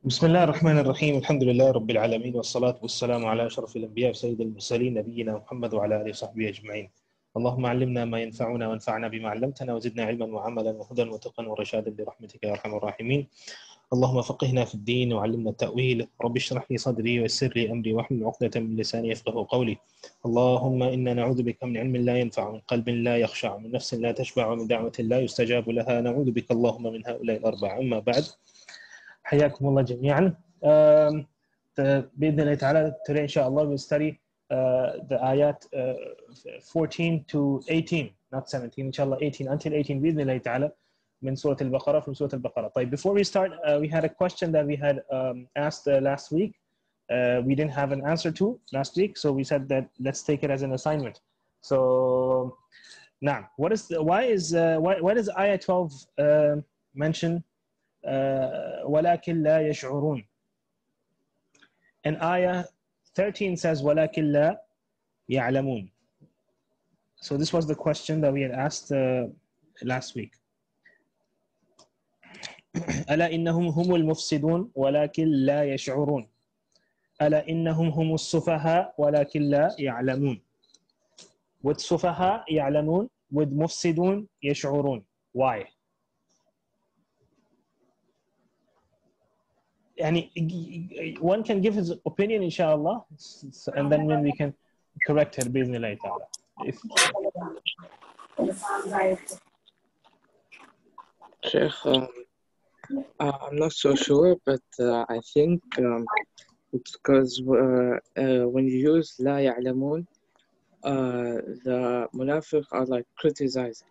بسم الله الرحمن الرحيم. الحمد لله رب العالمين، والصلاة والسلام على أشرف الأنبياء وسيد المرسلين نبينا محمد وعلى آله وصحبه أجمعين. اللهم علمنا ما ينفعنا وانفعنا بما علمتنا وزدنا علما وعملا وهدى وتقى ورشادا برحمتك يا أرحم الراحمين. اللهم فقهنا في الدين وعلمنا التأويل. رب اشرح لي صدري ويسر لي أمري واحلل عقدة من لساني يفقهوا قولي. اللهم إنا نعوذ بك من علم لا ينفع، من قلب لا يخشع، من نفس لا تشبع، ومن دعوة لا يستجاب لها. نعوذ بك اللهم من هؤلاء الأربع. أما بعد، حياكم الله جميعا. بإذن الله تعالى, today inshallah we'll study the ayat 14 to 18, not 17, inshallah 18 until 18 بإذن الله تعالى من Surat al-Baqarah, from Surat al-Baqarah. طيب, before we start, we had a question that we had asked last week. We didn't have an answer to last week, so we said that let's take it as an assignment. So now, why does ayah 12 mention ولكن لا يشعرون, and ayah 13 says ولكن لا يعلمون? So this was the question that we had asked last week. ألا إنهم هم المفسدون ولكن لا يشعرون، ألا إنهم هم السفهاء ولكن لا يعلمون. With سفهاء يعلمون, with مفسدون يشعرون. Why? One can give his opinion, inshallah, and then when we can correct it, bismillah ta'ala. Sheikh, I'm not so sure, but I think it's because when you use لا يعلمون, the munafiq are like criticizing,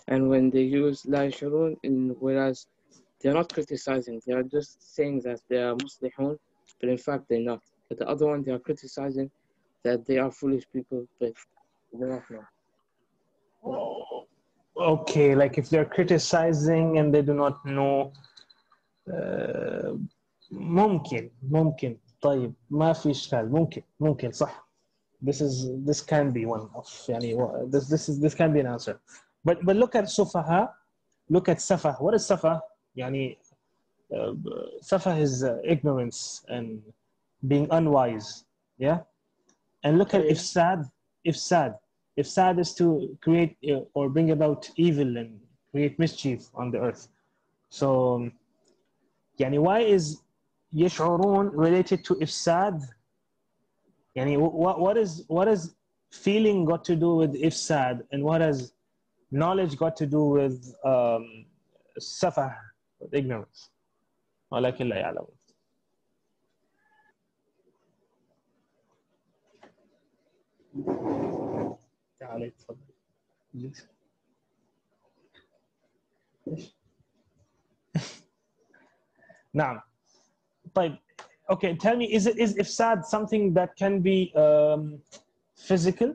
and when they use لا يشعرون, whereas they're not criticizing, they are just saying that they are muslihun, but in fact they're not. But the other one, they are criticizing that they are foolish people, but they don't know. Okay, like if they're criticizing and they do not know, ممكن طيب ما في إشكال, ممكن صح. This can be one of this can be an answer. But look at sufaha, look at safah. What is safah? Safah is ignorance and being unwise, yeah. And look at ifsad. Ifsad is to create or bring about evil and create mischief on the earth. So why is yash'urun related to ifsad? What is feeling got to do with ifsad, and what has knowledge got to do with safah, with ignorance? ولكن لا يعلمون. تعالي تفضل. نعم. طيب, okay, tell me, is ifsad something that can be physical,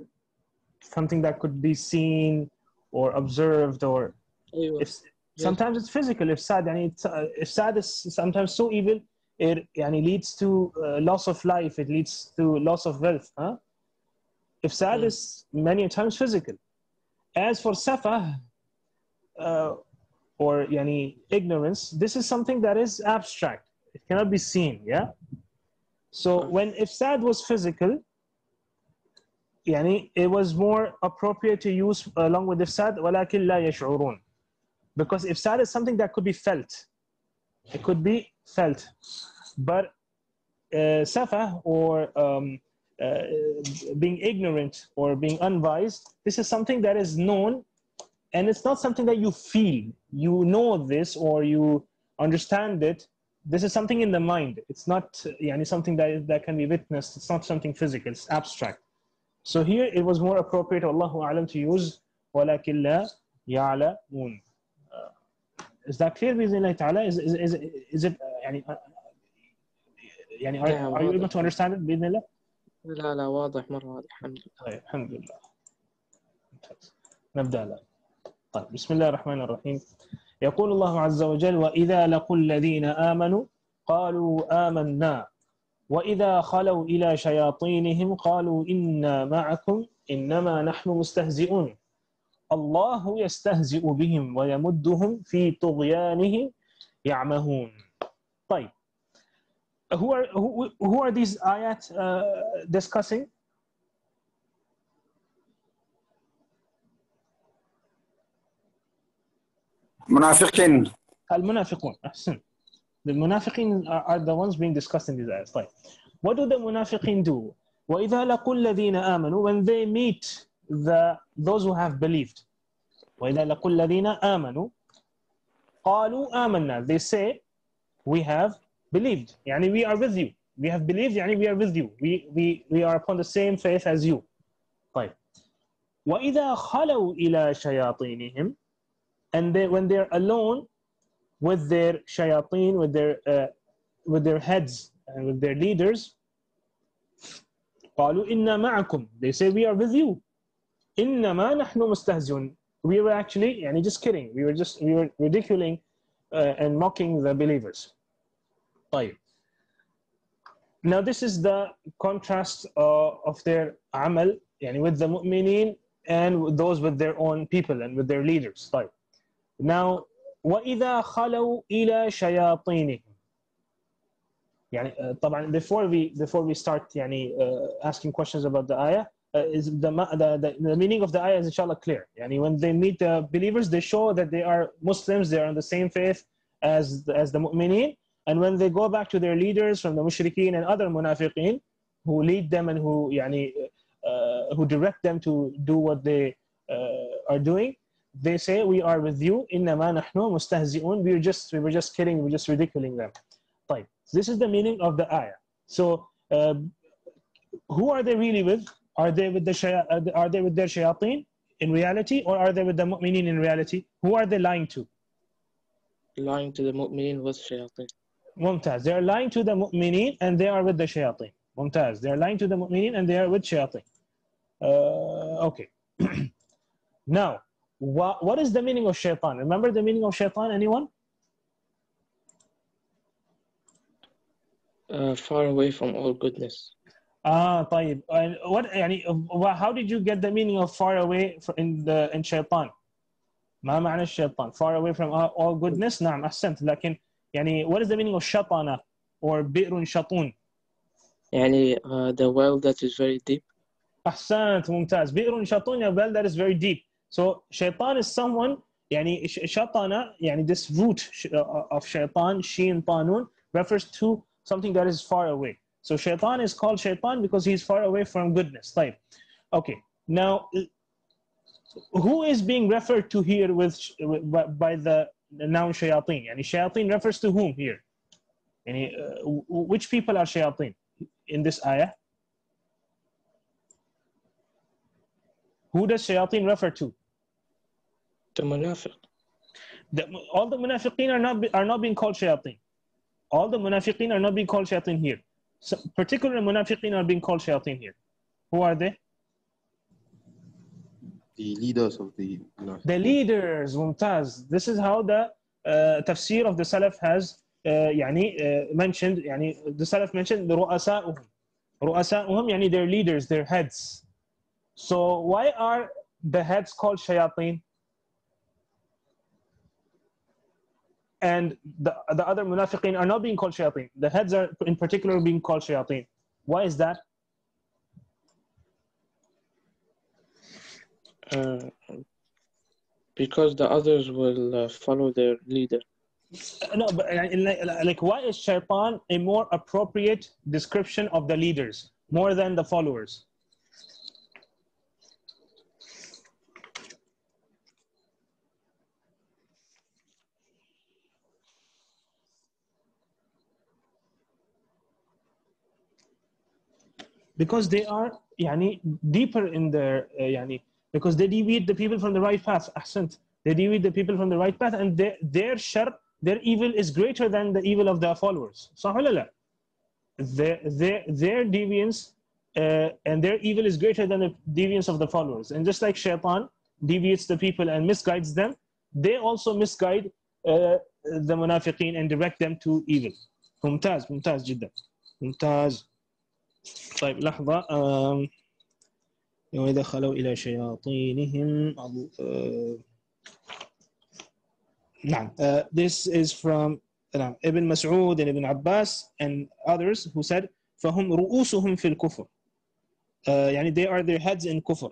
something that could be seen or observed, or sometimes it's physical? Ifsad is sometimes so evil, it leads to loss of life, it leads to loss of wealth. Ifsad is many times physical. As for safah, or ignorance, this is something that is abstract, it cannot be seen, yeah. So when ifsad was physical, it was more appropriate to use along with ifsad ولكن لا يشعرون, because ifsad is something that could be felt, it could be felt. But safah, or being ignorant or being unwise, this is something that is known, and it's not something that you feel. You know this or you understand it. This is something in the mind. It's not something that can be witnessed. It's not something physical, it's abstract. So here it was more appropriate, Allahu a'lam, to use وَلَكِنْ لَا يَعْلَمُونَ. Is that clear, بإذن الله تعالى? Is it are you able to understand it, بإذن الله? لا واضح مرة واضح. الحمد لله. طيب, الحمد لله. نبدأ الآن. طيب, بسم الله الرحمن الرحيم. يقول الله عز وجل: وإذا لقوا الذين آمنوا قالوا آمنا وإذا خلوا إلى شياطينهم قالوا إنا معكم إنما نحن مستهزئون الله يستهزئ بهم ويمدهم في طغيانهم يعمهون. طيب, who are these ayat discussing? منافقين. المنافقون. أحسن. The munafiqeen are the ones being discussed in these ayats. طيب. What do the munafiqeen do? وَإِذَا لَقُوا الَّذِينَ آمَنُوا, when they meet those who have believed. وَإِذَا لَقُوا الَّذِينَ آمَنُوا قَالُوا آمَنَّا, they say, we have believed. يعني we are with you. We have believed, يعني we are with you. We are upon the same faith as you. طيب. وَإِذَا خَلَوْا إِلَى شَيَاطِينِهِمْ, and when they're alone with their shayateen, with their heads and with their leaders, قالوا إنا معكم, they say we are with you. إنما نحن مستهزئون, we were actually يعني just kidding, we were ridiculing and mocking the believers. طيب. Now this is the contrast of their amal يعني with the mu'mineen and those with their own people and with their leaders. طيب. Now وَإِذَا خَلَوْا إِلَى شَيَاطِينِهِمْ, يعني طبعا before we start يعني asking questions about the ayah, is the meaning of the ayah is inshallah clear. يعني when they meet the believers, they show that they are Muslims, they are on the same faith as the mu'mineen, and when they go back to their leaders from the mushrikeen and other munafiqeen who lead them and who يعني who direct them to do what they are doing, they say we are with you. إنما نحن مستهزئون, we were just kidding, we were just ridiculing them. طيب. So this is the meaning of the ayah. So who are they really with? Are they with their shayateen in reality, or are they with the mu'mineen in reality? Who are they lying to? Lying to the mu'mineen with shayateen. Mumtaz. They are lying to the mu'mineen and they are with the shayateen. Mumtaz. They are lying to the mu'mineen and they are with shayateen. Okay. Now, what is the meaning of shaitan? Remember the meaning of shaitan, anyone? Far away from all goodness. طيب. And what يعني how did you get the meaning of far away in shaitan? ما معنى الشيطان? Far away from all goodness. نعم أحسنت. لكن يعني what is the meaning of شطانة or بئر شطون? يعني the well that is very deep. أحسنت. ممتاز. بئر شطون, a well that is very deep. So shaitan is someone يعني شطانة يعني this root of shaitan, shin طانون, refers to something that is far away. So shaitan is called shaitan because he's far away from goodness. طيب. Okay. Now, who is being referred to here by the noun shayateen? يعني shayateen refers to whom here? يعني which people are shayateen in this ayah? Who does shayateen refer to? The munafiq. All the munafiqeen are not being called shayateen. All the munafiqeen are not being called shayateen here. So particular munafiqeen are being called shayateen here. Who are they? The leaders of the The leaders. ممتاز. This is how the tafsir of the Salaf has يعني mentioned, يعني the Salaf mentioned the رؤساؤهم. رؤساؤهم يعني their leaders, their heads. So why are the heads called shayateen? And the other munafiqeen are not being called shayateen. The heads are in particular being called shayateen. Why is that? Because the others will follow their leader. No, but like why is shaitan a more appropriate description of the leaders more than the followers? Because they are يعني deeper in their يعني because they deviate the people from the right path. أحسنت. They deviate the people from the right path, and their shar, their evil is greater than the evil of the followers. صح ولا لا? Their deviance and their evil is greater than the deviance of the followers. And just like shaitan deviates the people and misguides them, they also misguide the munafiqeen and direct them to evil. ممتاز ممتاز جدا. ممتاز. طيب لحظة. وإذا خلوا إلى شياطينهم. نعم. This is from Ibn Mas'ud and Ibn Abbas and others who said فهم رؤوسهم في الكفر يعني they are their heads in kufr.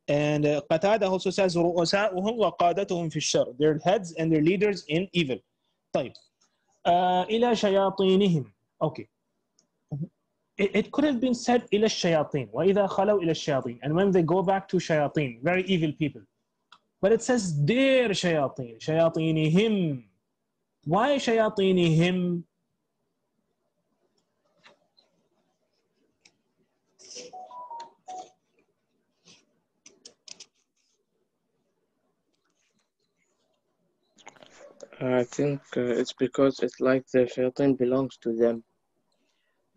And Qatada also says رؤساؤهم وقادتهم في الشر, their heads and their leaders in evil. طيب إلى شياطينهم. Okay, it could have been said إلى الشياطين وإذا خلوا إلى الشياطين, and when they go back to shayateen, very evil people, but it says their shayateen, shayatinihim. Why shayatinihim? I think it's because it's like the shayateen belongs to them.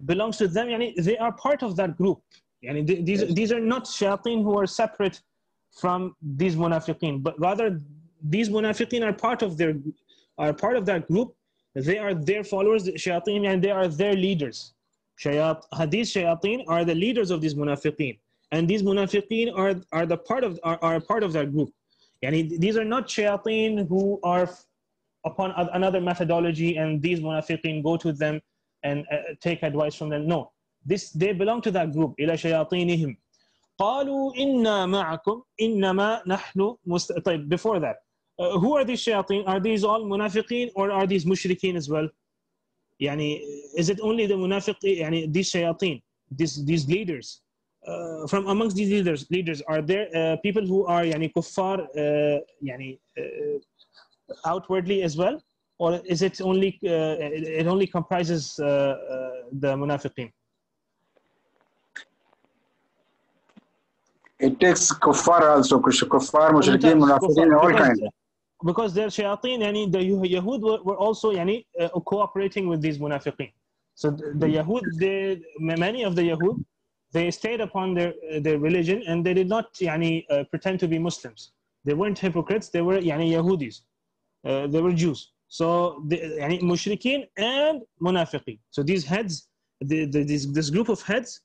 Belongs to them, yani they are part of that group. Yani these are not shayateen who are separate from these munafiqeen, but rather these munafiqeen are part of that group. They are their followers, the shayateen, and they are their leaders. These shayateen are the leaders of these munafiqeen, and these munafiqeen are part of that group. Yani these are not shayateen who are upon another methodology, and these munafiqeen go to them and take advice from them. No, they belong to that group. إلى شياطينهم قالوا إنا معكم إنما نحن طيب, before that, who are these shayateen? Are these all munafiqeen or are these mushrikeen as well? Yani, is it only the munafiqeen? Yani, these shayateen, these leaders, from amongst these leaders, are there people who are yani kuffar, yani outwardly as well, or is it only it only comprises the munafiqeen? It takes kuffar also, kuffar, mushrikeen, munafiqeen, all kinds. Because their shayateen, yani the Yahud were also yani cooperating with these munafiqeen. So the Yahud, many of the Yahud, they stayed upon their religion, and they did not yani pretend to be Muslims. They weren't hypocrites. They were yani Yahudis. They were Jews. So yani mushrikeen and munafiqeen. So these heads, this group of heads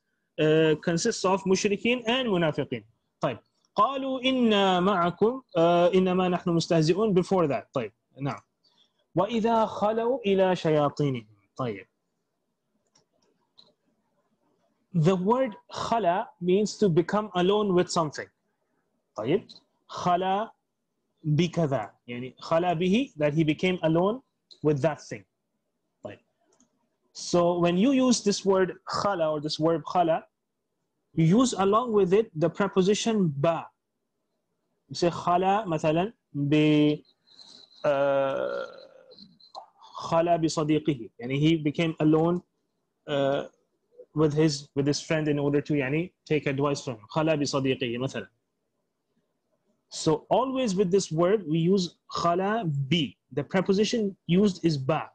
consists of mushrikeen and munafiqeen. طيب. قالوا إنا معكم إنما نحن مستهزئون. Before that. طيب. نعم. وإذا خلوا إلى شياطينهم. طيب. The word خلا means to become alone with something. طيب. خلا بكذا, يعني خلا به, that he became alone with that thing. طيب. So when you use this word خلا or this word خلا, you use along with it the preposition ba. You say خلا مثلا خلا بصديقه, يعني he became alone with his friend in order to يعني take advice from him. خلا بصديقه مثلا. So always with this word we use khala bi. The preposition used is ba.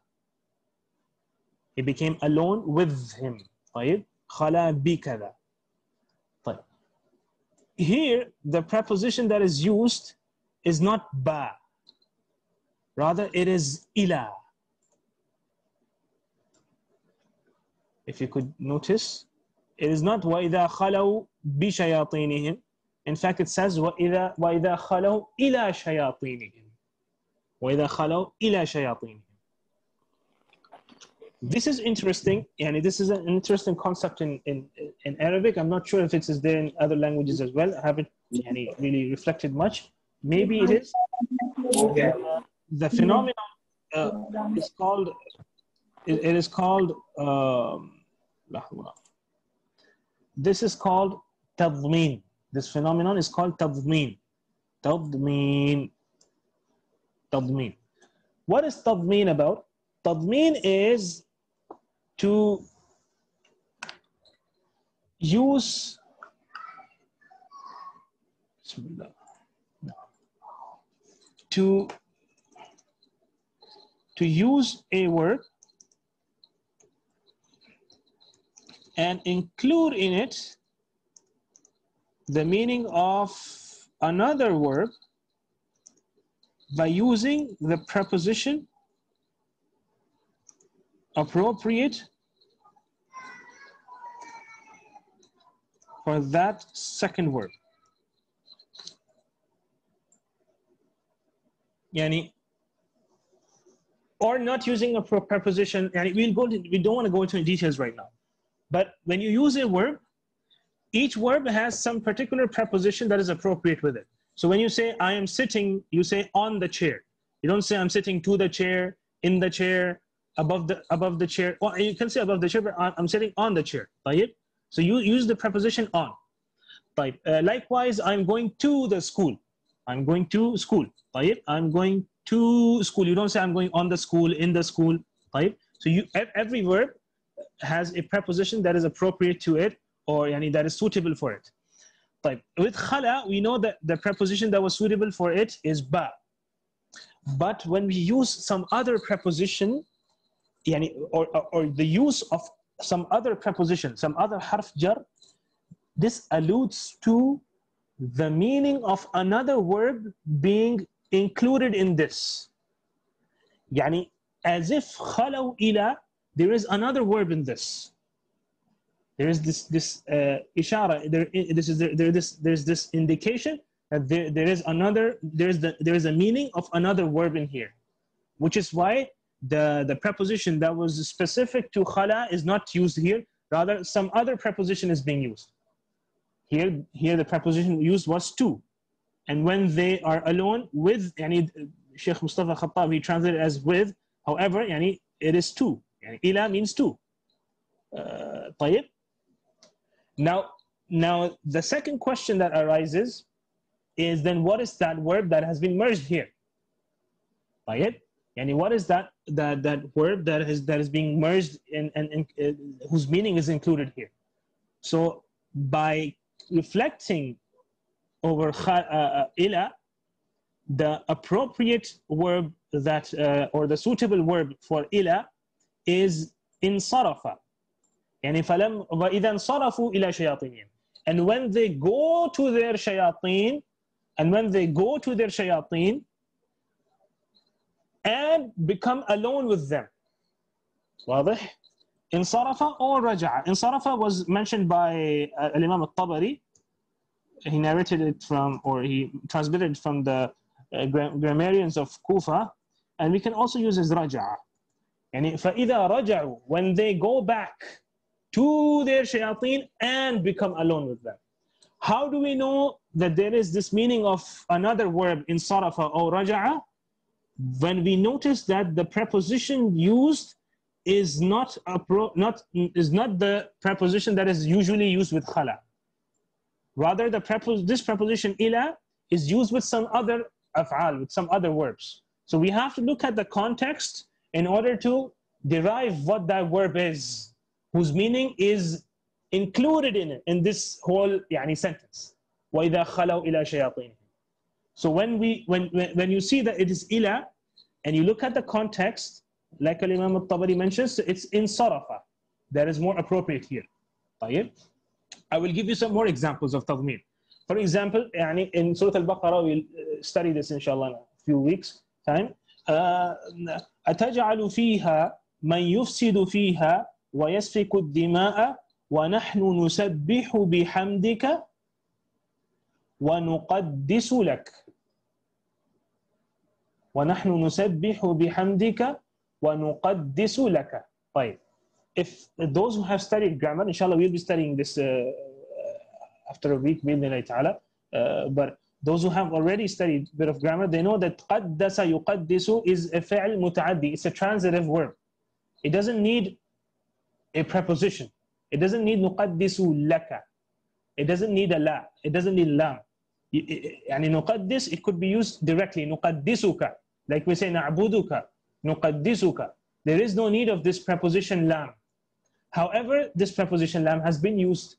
He became alone with him. طيب. Khala bi kada. طيب. Here the preposition that is used is not ba. Rather it is ila. If you could notice, it is not وَإِذَا خَلَوْا بِشَيَاطِينِهِمْ. In fact, it says وَإِذَا خَلَوْا إِلَى شَيَاطِينِهِمْ. وَإِذَا خَلَوْا إِلَى شَيَاطِينِهِمْ. This is interesting, and this is an interesting concept in Arabic. I'm not sure if it is there in other languages as well. I haven't really reflected much. Maybe it is. The phenomenon is called. It is called. This is called tadmeen. This phenomenon is called tadmeen. Tadmeen. Tadmeen. What is tadmeen about? Tadmeen is to use to use a word and include in it the meaning of another word by using the preposition appropriate for that second word. Yani or not using a preposition. And we don't want to go into details right now. But when you use a verb, each verb has some particular preposition that is appropriate with it. So when you say I am sitting, you say on the chair. You don't say I'm sitting to the chair, in the chair, above the chair. Well, you can say above the chair, but I'm sitting on the chair. طيب? So you use the preposition on. طيب. Likewise, I'm going to the school. I'm going to school. طيب? I'm going to school. You don't say I'm going on the school, in the school. طيب? So every verb has a preposition that is appropriate to it, or that is suitable for it. طيب. With khala, we know that the preposition that was suitable for it is ba. But when we use some other preposition, or the use of some other preposition, some other harf jar, this alludes to the meaning of another verb being included in this. As if khalaw ila, there is another verb in this. There is this ishara. There's this indication that there is a meaning of another verb in here, which is why the preposition that was specific to khala is not used here. Rather, some other preposition is being used. Here the preposition used was to, and when they are alone with, Sheikh Mustafa Khattab, he translated as with. However, it is to. Ila means to. طيب. Now the second question that arises is, then what is that verb that has been merged here? طيب. What is that verb that is being merged and whose meaning is included here? So by reflecting over ila, the appropriate verb that or the suitable verb for ila is insarafa. فَلَمْ وَإِذَا انصَرَفُوا إِلَى شَيَاطِينِهِمْ. And when they go to their shayateen, and become alone with them. واضح? انصرف or رجع. انصرف was mentioned by Imam al-Tabari. He narrated it from, or he transmitted from the grammarians of Kufa, and we can also use as رجع. فإذا رجعوا, when they go back to their shayateen and become alone with them. How do we know that there is this meaning of another verb, insarafa or raja'a? When we notice that the preposition used is not the preposition that is usually used with khala. Rather, this preposition ila is used with some other af'al, with some other verbs. So we have to look at the context in order to derive what that verb is, whose meaning is included in this whole sentence. وَإِذَا خَلَوْا إِلَى شَيَاطِينِهِمْ. So when you see that it is ila, and you look at the context, like Imam al-Tabari mentions, it's insarafa. That is more appropriate here. طيب. I will give you some more examples of tadmir. For example, in Surat al-Baqarah, we'll study this inshallah in a few weeks time. أَتَجْعَلُ فِيهَا مَنْ يُفْسِدُ فِيهَا وَيَسْفِكُ الدِّمَاءَ وَنَحْنُ نُسَبِّحُ بِحَمْدِكَ وَنُقَدِّسُ لَكَ. وَنَحْنُ نُسَبِّحُ بِحَمْدِكَ وَنُقَدِّسُ لَكَ. طيب. If those who have studied grammar, inshallah we'll be studying this after a week, بإذن الله تعالى. But those who have already studied a bit of grammar, they know that قَدَّسَ يُقَدِّسُ is a فعل متعدي. It's a transitive verb. It doesn't need a preposition. It doesn't need نُقَدِّسُ لَكَ. It doesn't need a la. It doesn't need lam. نُقَدِّس, it could be used directly. نُقَدِّسُكَ. Like we say نَعْبُدُكَ. نُقَدِّسُكَ. There is no need of this preposition lam. However, this preposition lam has been used.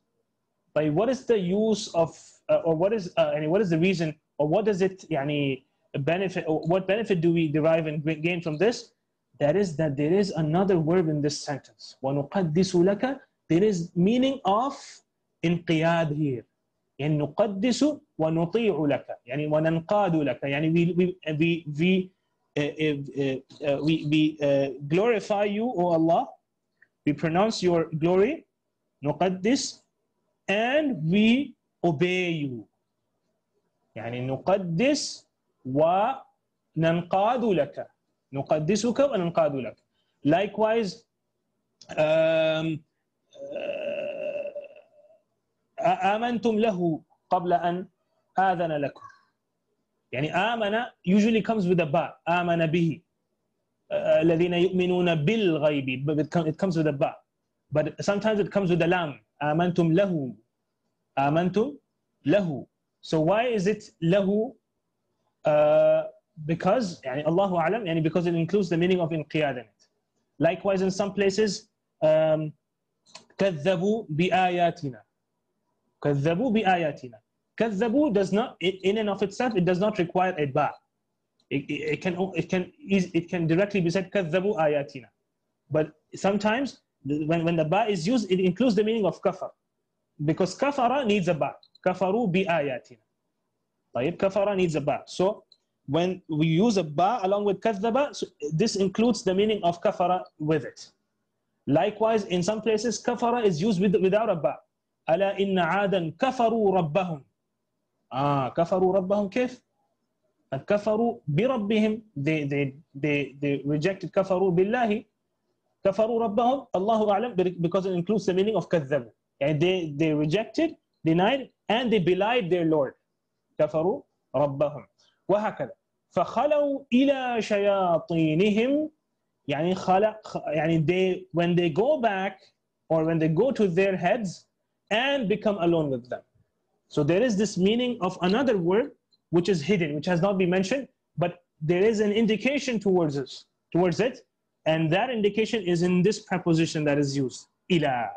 By what is the use of, or what is the reason, or what does it benefit, or what benefit do we derive and gain from this? That is that there is another verb in this sentence. وَنُقَدِّسُ لَكَ. There is meaning of inqiyad here. نُقَدِّسُ وَنُطِيعُ لَكَ. وَنَنْقَادُ لَكَ. We glorify you, O Allah. We pronounce your glory, نُقَدِّس, and we obey you. نُقَدِّس وَنَنْقَادُ لَكَ. نقدسك وننقاد لك. Likewise, آمنتم له قبل أن آذن لكم. يعني آمن usually comes with a ba. آمن به. الذين يؤمنون بالغيب. It comes with a ba. But sometimes it comes with a lam. آمنتم له. آمنتم له. So why is it له? Because يعني الله أعلم, يعني because it includes the meaning of inqiyad in it. Likewise, in some places, كذبوا بآياتنا. كذبوا بآياتنا. كذبوا does not, in and of itself, it does not require a ba. It can directly be said كذبوا آياتنا. But sometimes when the ba is used, it includes the meaning of kafar, because kafara needs a ba. كفروا بآياتنا. طيب, kafara needs a ba. So when we use a ba along with كذب, so this includes the meaning of kafara with it. Likewise, in some places, kafara is used without a ba. ألا إن عادا كفروا ربهم. كفروا ربهم كيف؟ كفروا بربهم. They rejected. كفروا بالله. كفروا ربهم. الله أعلم, because it includes the meaning of كذبوا. And they rejected, denied, and they belied their Lord. كفروا ربهم. وهكذا. فخلوا إلى شياطينهم. يعني when they go back, or when they go to their heads and become alone with them. So there is this meaning of another word which is hidden, which has not been mentioned, but there is an indication towards it, and that indication is in this preposition that is used. إلى.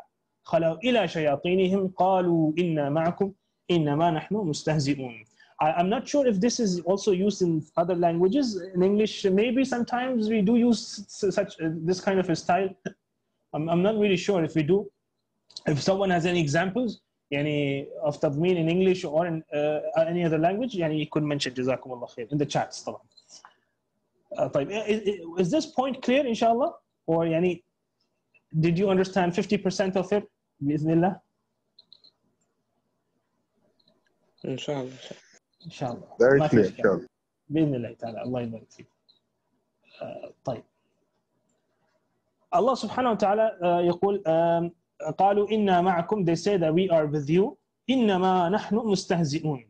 خلوا إلى شياطينهم قالوا إنا معكم إنما نحن مستهزئون. I'm not sure if this is also used in other languages. In English, maybe sometimes we do use this kind of a style. I'm not really sure if we do. If someone has any examples يعني of تضمين in English or in any other language, يعني you could mention. جزاكم الله خير in the chats طبعا. طيب, is this point clear inshallah, or يعني did you understand 50% of it بإذن الله؟ إن شاء الله. إن شاء الله. Very clear إن شاء الله. بإذن الله تعالى. الله يبارك فيك. طيب. Allah subhanahu wa ta'ala يقول قالوا إنا معكم. They say that we are with you. إنما نحن مستهزئون.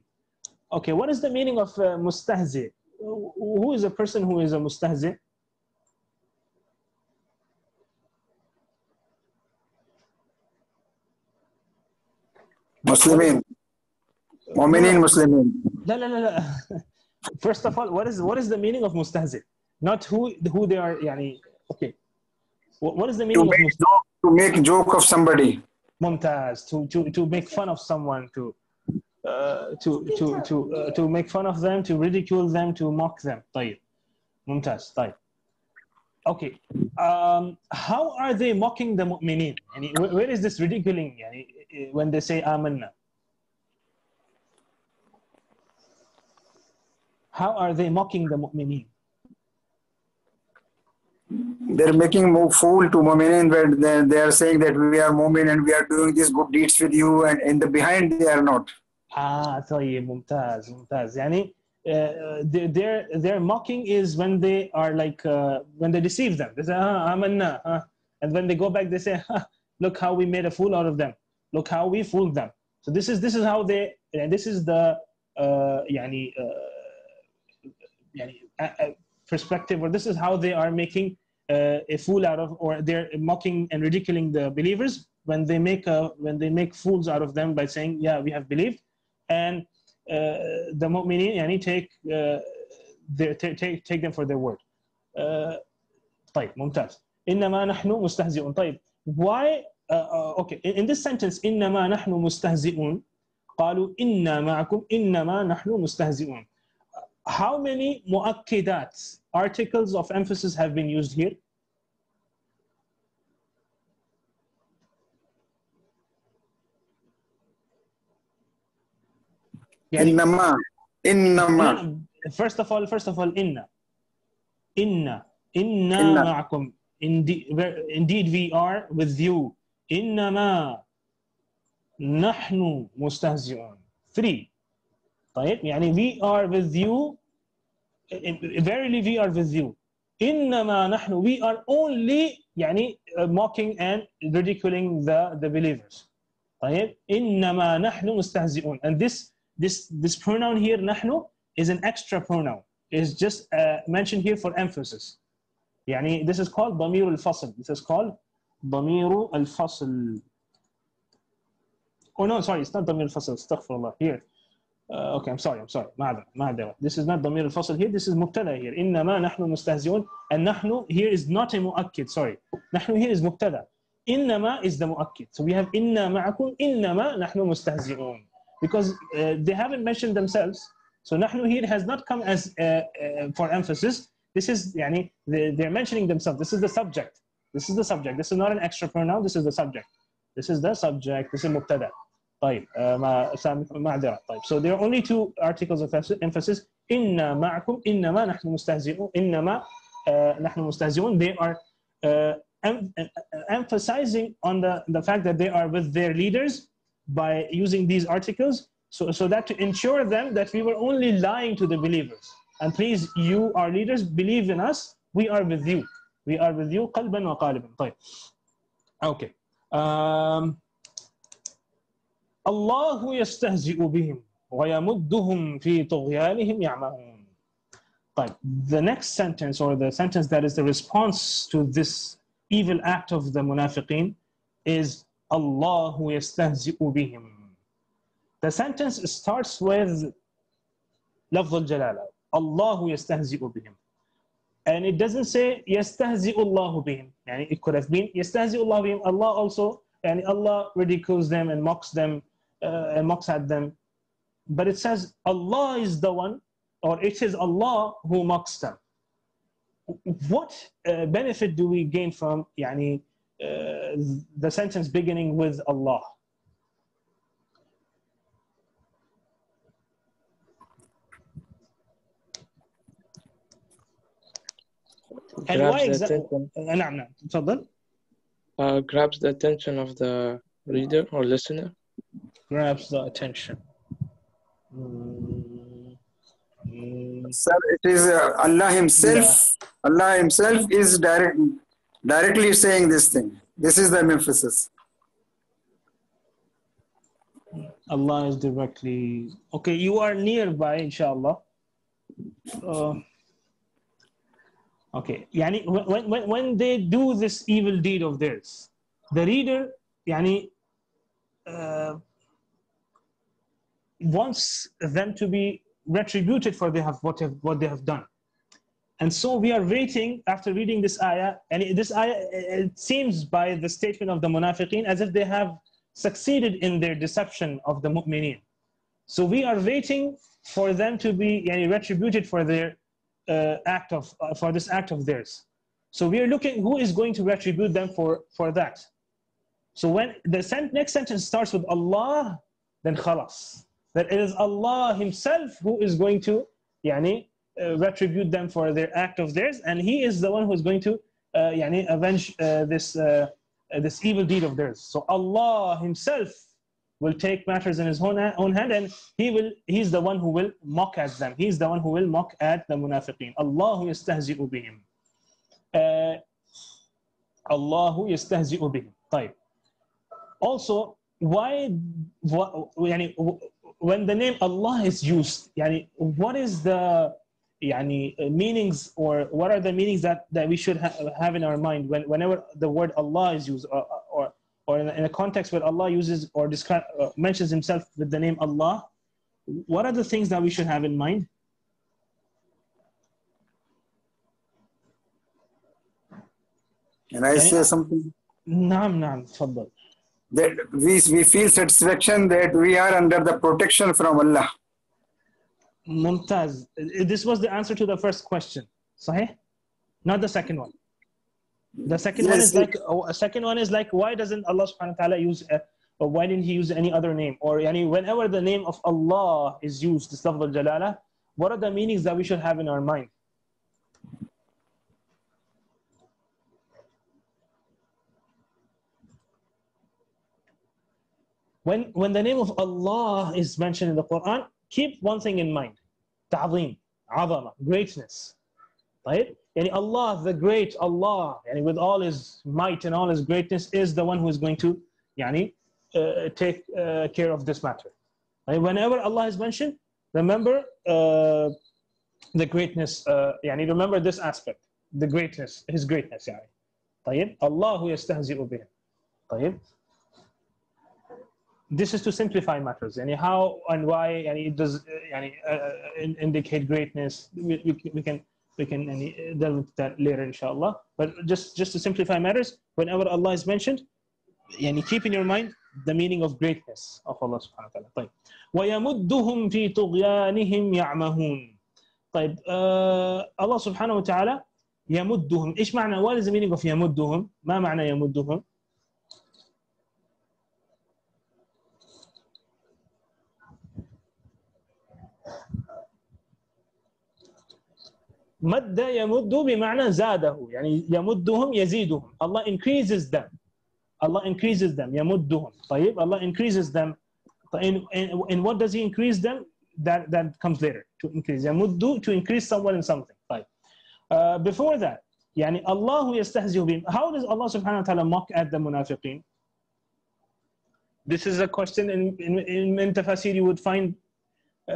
Okay, what is the meaning of مستهزئ? Who is a person who is a مستهزئ? Muslimin. Mu'minin Muslimin. لا. First of all, what is the meaning of مستهزئ? Not who they are. يعني okay. What is the meaning of مستهزئ? To make joke of somebody. ممتاز. To make fun of someone, to make fun of them, to ridicule them, to mock them. طيب. ممتاز. طيب. Okay. How are they mocking the mu'mineen? يعني where is this ridiculing يعني when they say آمنا? How are they mocking the mu'mineen? They're making fool to Mu'minin, where they are saying that we are Mu'min and we are doing these good deeds with you, and in the behind they are not. طيب, ممتاز. يعني their mocking is when they are like when they deceive them. They say آمنا, and when they go back they say look how we made a fool out of them. Look how we fooled them. So this is how they. This is the يعني perspective, or this is how they are making a fool out of, or they're mocking and ridiculing the believers when they make fools out of them by saying, yeah, we have believed, and the mu'mineen يعني take them for their word. طيب, ممتاز. إنما نحن مستهزئون. طيب, why? Okay, in this sentence إنما نحن مستهزئون قالوا إنا معكم إنما نحن مستهزئون. How many mu'akkidat, articles of emphasis, have been used here? Innama. First of all, inna ma'akum. Indeed we are with you. Innama nahnu mustahzi'un. 3. طيب, يعني we are with you. Verily we are with you. إنما نحن, we are only يعني mocking and ridiculing the believers. طيب إنما نحن مستهزئون. And this pronoun here نحن is an extra pronoun. It's just mentioned here for emphasis. يعني this is called ضمير الفصل. This is called ضمير الفصل. Oh no, sorry, it's not ضمير الفصل. استغفر الله. Here. Okay, I'm sorry. معذرة. This is not ضمير الفصل here. This is مبتدا here. إنما نحن مستهزئون. And نحن here is not a مؤكد. Sorry. نحن here is مبتدا. إنما is the مؤكد. So we have إنا معكم إنما نحن مستهزئون. Because they haven't mentioned themselves. So نحن here has not come as for emphasis. This is يعني they're mentioning themselves. This is the subject. This is the subject. This is not an extra pronoun. This is the subject. This is the subject. This is مبتدا. طيب معذرة. طيب. So there are only two articles of emphasis. إنا معكم إنما نحن مستهزئون. إنما نحن مستهزئون. They are emphasizing on the fact that they are with their leaders by using these articles, so that to ensure them that we were only lying to the believers. And please, you, our leaders, believe in us. We are with you. We are with you قلبا وقالبا. طيب. Okay. الله يستهزئ بهم ويمدهم في طغيانهم يعمهون. طيب. The next sentence, or the sentence that is the response to this evil act of the munafiqeen, is الله يستهزئ بهم. The sentence starts with لفظ الجلالة. الله يستهزئ بهم. And it doesn't say يستهزئ الله بهم. يعني it could have been يستهزئ الله بهم. Allah also, and Allah ridicules them and mocks them and mocks at them. But it says Allah is the one, or it is Allah who mocks them. What benefit do we gain from يعني the sentence beginning with Allah? And why exactly? نعم تفضل. Grabs the attention of the reader or listener. Grabs the attention. Sir, it is Allah Himself. Yeah. Allah Himself is directly saying this thing. This is the emphasis. Allah is directly. Okay, you are nearby, inshallah. Okay, yani when they do this evil deed of theirs, the reader yani wants them to be retributed for what they have done. And so we are waiting after reading this ayah, and this ayah, it seems by the statement of the munafiqeen as if they have succeeded in their deception of the mu'mineen. So we are waiting for them to be retributed for their for this act of theirs. So we are looking who is going to retribute them for that. So when the next sentence starts with Allah, then khalas. That it is Allah Himself who is going to retribute them for their act of theirs, and He is the one who is going to avenge this evil deed of theirs. So Allah Himself will take matters in His own hand, and He's the one who will mock at them. He's the one who will mock at the munafiqeen. Allahu yastahzi'u bihim. Allahu yastahzi'u bihim. طيب. Also, why when the name Allah is used, what is the meanings, or what are the meanings that we should have in our mind whenever the word Allah is used, or in a context where Allah uses or mentions Himself with the name Allah? What are the things that we should have in mind? Can I say something? نعم تفضل. That we feel satisfaction that we are under the protection from Allah. Mumtaz. This was the answer to the first question. Sahih? Not the second one. The second one is like why doesn't Allah subhanahu wa ta'ala use or why didn't He use any other name? Or whenever the name of Allah is used, this lafz al-jalala, what are the meanings that we should have in our mind? When the name of Allah is mentioned in the Quran, keep one thing in mind. Ta'zeem, 'azama, greatness. Right? Yani Allah, the great Allah, yani with all His might and all His greatness, is the one who is going to yani, take care of this matter. Right? Whenever Allah is mentioned, remember the greatness, yani remember this aspect, the greatness, His greatness. Yani. طيب الله يستهزئ بهم. طيب. This is to simplify matters. Yani how and why yani it does yani, indicate greatness. We can delve into that later, inshallah. But just to simplify matters, whenever Allah is mentioned, yani keep in your mind the meaning of greatness of Allah subhanahu wa ta'ala. طيب. وَيَمُدُّهُمْ فِي طُغْيَانِهِمْ يَعْمَهُونَ. طيب. Allah subhanahu wa ta'ala يَمُدُّهُمْ. إيش معنى? What is the meaning of يَمُدُّهُم? ما معنى يَمُدُّهُم? مد يمد بمعنى زاده يعني يمدهم يزيدهم. Allah increases them. Allah increases them. يمدهم. طيب. Allah increases them. In what does He increase them? That comes later. To increase. يمد, to increase someone in something. طيب. Before that, يعني الله يستهزئ بهم. How does Allah subhanahu wa ta'ala mock at the munafiqeen? This is a question in Tafsir you would find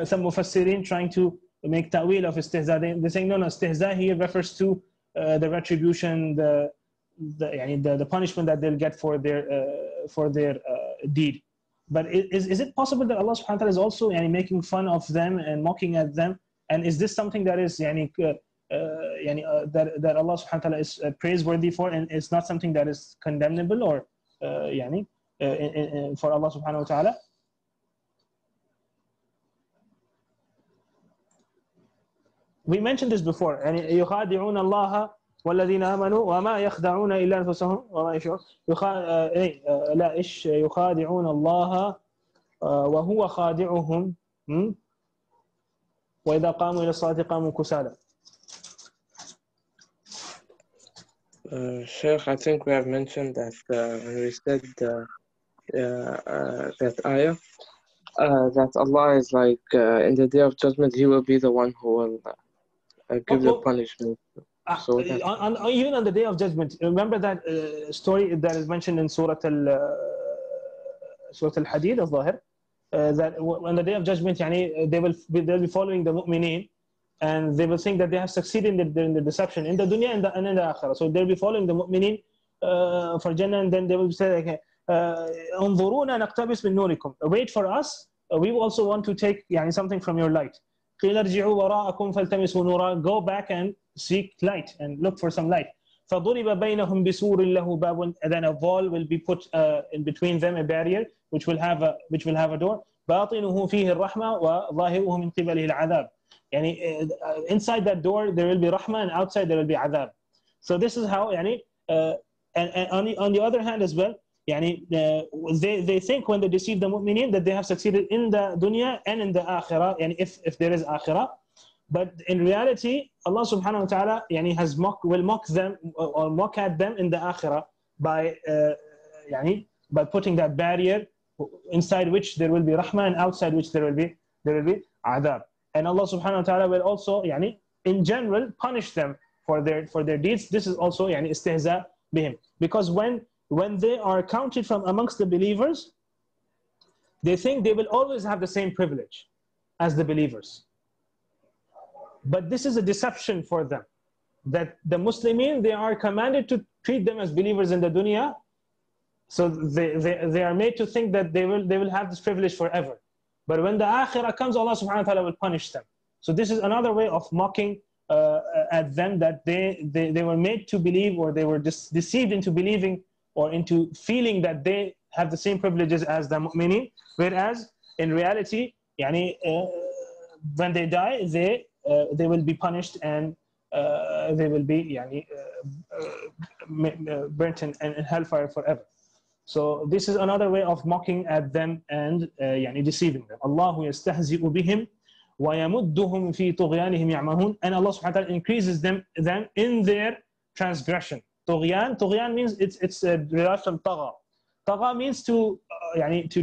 some mufassirin trying to make ta'wil of istihza. They're saying no, istihza here refers to the retribution, the punishment that they'll get for their deed. But is it possible that Allah subhanahu wa ta'ala is also making fun of them and mocking at them? And is this something that is that Allah subhanahu wa ta'ala is praiseworthy for, and it's not something that is condemnable or for Allah subhanahu wa ta'ala? We mentioned this before. يخادعون الله والذين آمنوا وما يخدعون إلا أنفسهم وما يشعرون. لا إيش يخادعون الله وهو خادعهم وإذا قاموا إلى الصلاة قاموا كسالى. Sheikh, I think we have mentioned that when we said that ayah, that Allah is like in the day of judgment, He will be the one who will give the punishment. So even on the day of judgment, remember that story that is mentioned in Surat al-Hadid al-Zahir, that on the day of judgment, they'll be following the mu'mineen, and they will think that they have succeeded in the deception in the dunya and in the akhirah. So they'll be following the mu'mineen for Jannah, and then they will say, okay, انظرونا نقتبس من نوركم. Wait for us. We also want to take something from your light. قيل ارجعوا وراءكم فالتمسوا نورا. Go back and seek light and look for some light. فضرب بينهم بسور له باب. And then a wall will be put in between them, a barrier which will have a door. باطنه فيه الرحمة وظاهره من قبله العذاب. Inside that door there will be rahmah, and outside there will be adhab. So this is how and on the other hand as well, they think when they deceive the mu'mineen that they have succeeded in the dunya and in the akhirah, if there is akhirah. But in reality, Allah subhanahu wa ta'ala will mock them or mock at them in the akhirah by putting that barrier inside which there will be rahmah and outside which there will be adhab. And Allah subhanahu wa ta'ala will also in general punish them for their deeds. This is also istihza bihim, because when they are counted from amongst the believers, they think they will always have the same privilege as the believers. But this is a deception for them, that the Muslimin, they are commanded to treat them as believers in the dunya. So they are made to think that they will have this privilege forever. But when the akhirah comes, Allah subhanahu wa ta'ala will punish them. So this is another way of mocking at them, that they were made to believe, or they were deceived into believing or into feeling that they have the same privileges as the mu'mineen, whereas in reality, when they die, they will be punished, and they will be burnt in hellfire forever. So this is another way of mocking at them and deceiving them. Allahu yastahzi'u bihim wa yamudduhum fi tughyanihim ya'mahun. And Allah subhanahu wa ta'ala increases them in their transgression. Tughyan means it's derived from tagha. Tagha means to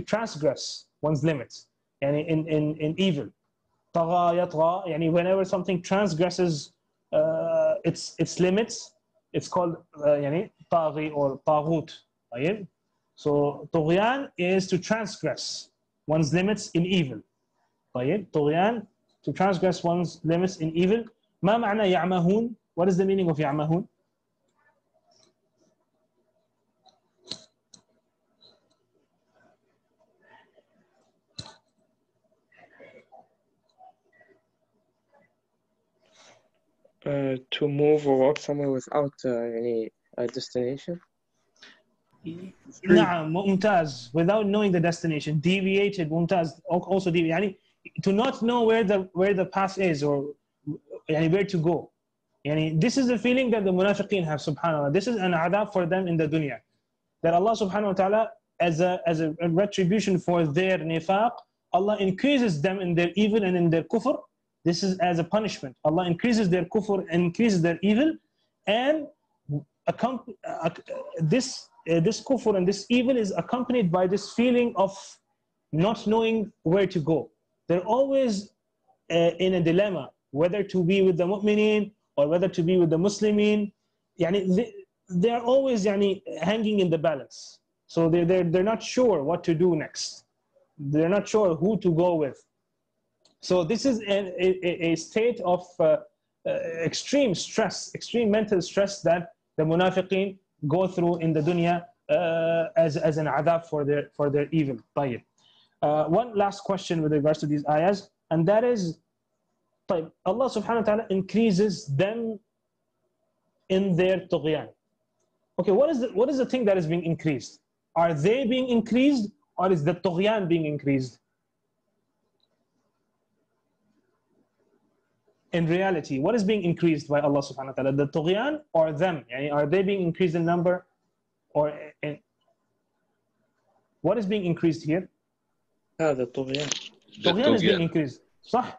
transgress one's limits, in evil. Tagha yatgha, whenever something transgresses its limits. It's called يعني طاغي or طاغوت. طيب. So طغيان is to transgress one's limits in evil. طيب. طغيان to transgress one's limits in evil. ما معنى يعمهون? What is the meaning of يعمهون? To move or walk somewhere without any destination. نعم ممتاز. Without knowing the destination, deviated. ممتاز. Also deviated. يعني to not know where the path is or يعني where to go. يعني this is the feeling that the munafiqeen have. Subhanallah. This is an adab for them in the dunya. That Allah subhanahu wa ta'ala, as a retribution for their nifaq, Allah increases them in their evil and in their kufr. This is as a punishment. Allah increases their kufr and increases their evil, and this kufr and this evil is accompanied by this feeling of not knowing where to go. They're always in a dilemma, whether to be with the mu'mineen or whether to be with the Muslimin. يعني they are always يعني hanging in the balance. So they're not sure what to do next. They're not sure who to go with. So this is a state of extreme stress, extreme mental stress that the munafiqeen go through in the dunya as an adab for their evil. طيب. One last question with regards to these ayahs, and that is, طيب, Allah subhanahu wa ta'ala increases them in their tughyan. Okay, what is the thing that is being increased? Are they being increased, or is the tughyan being increased? In reality, what is being increased by Allah subhanahu wa ta'ala? The tughyan or them? Yani, are they being increased in number? Or what is being increased here? The tughyan. Tughyan is being increased. صح?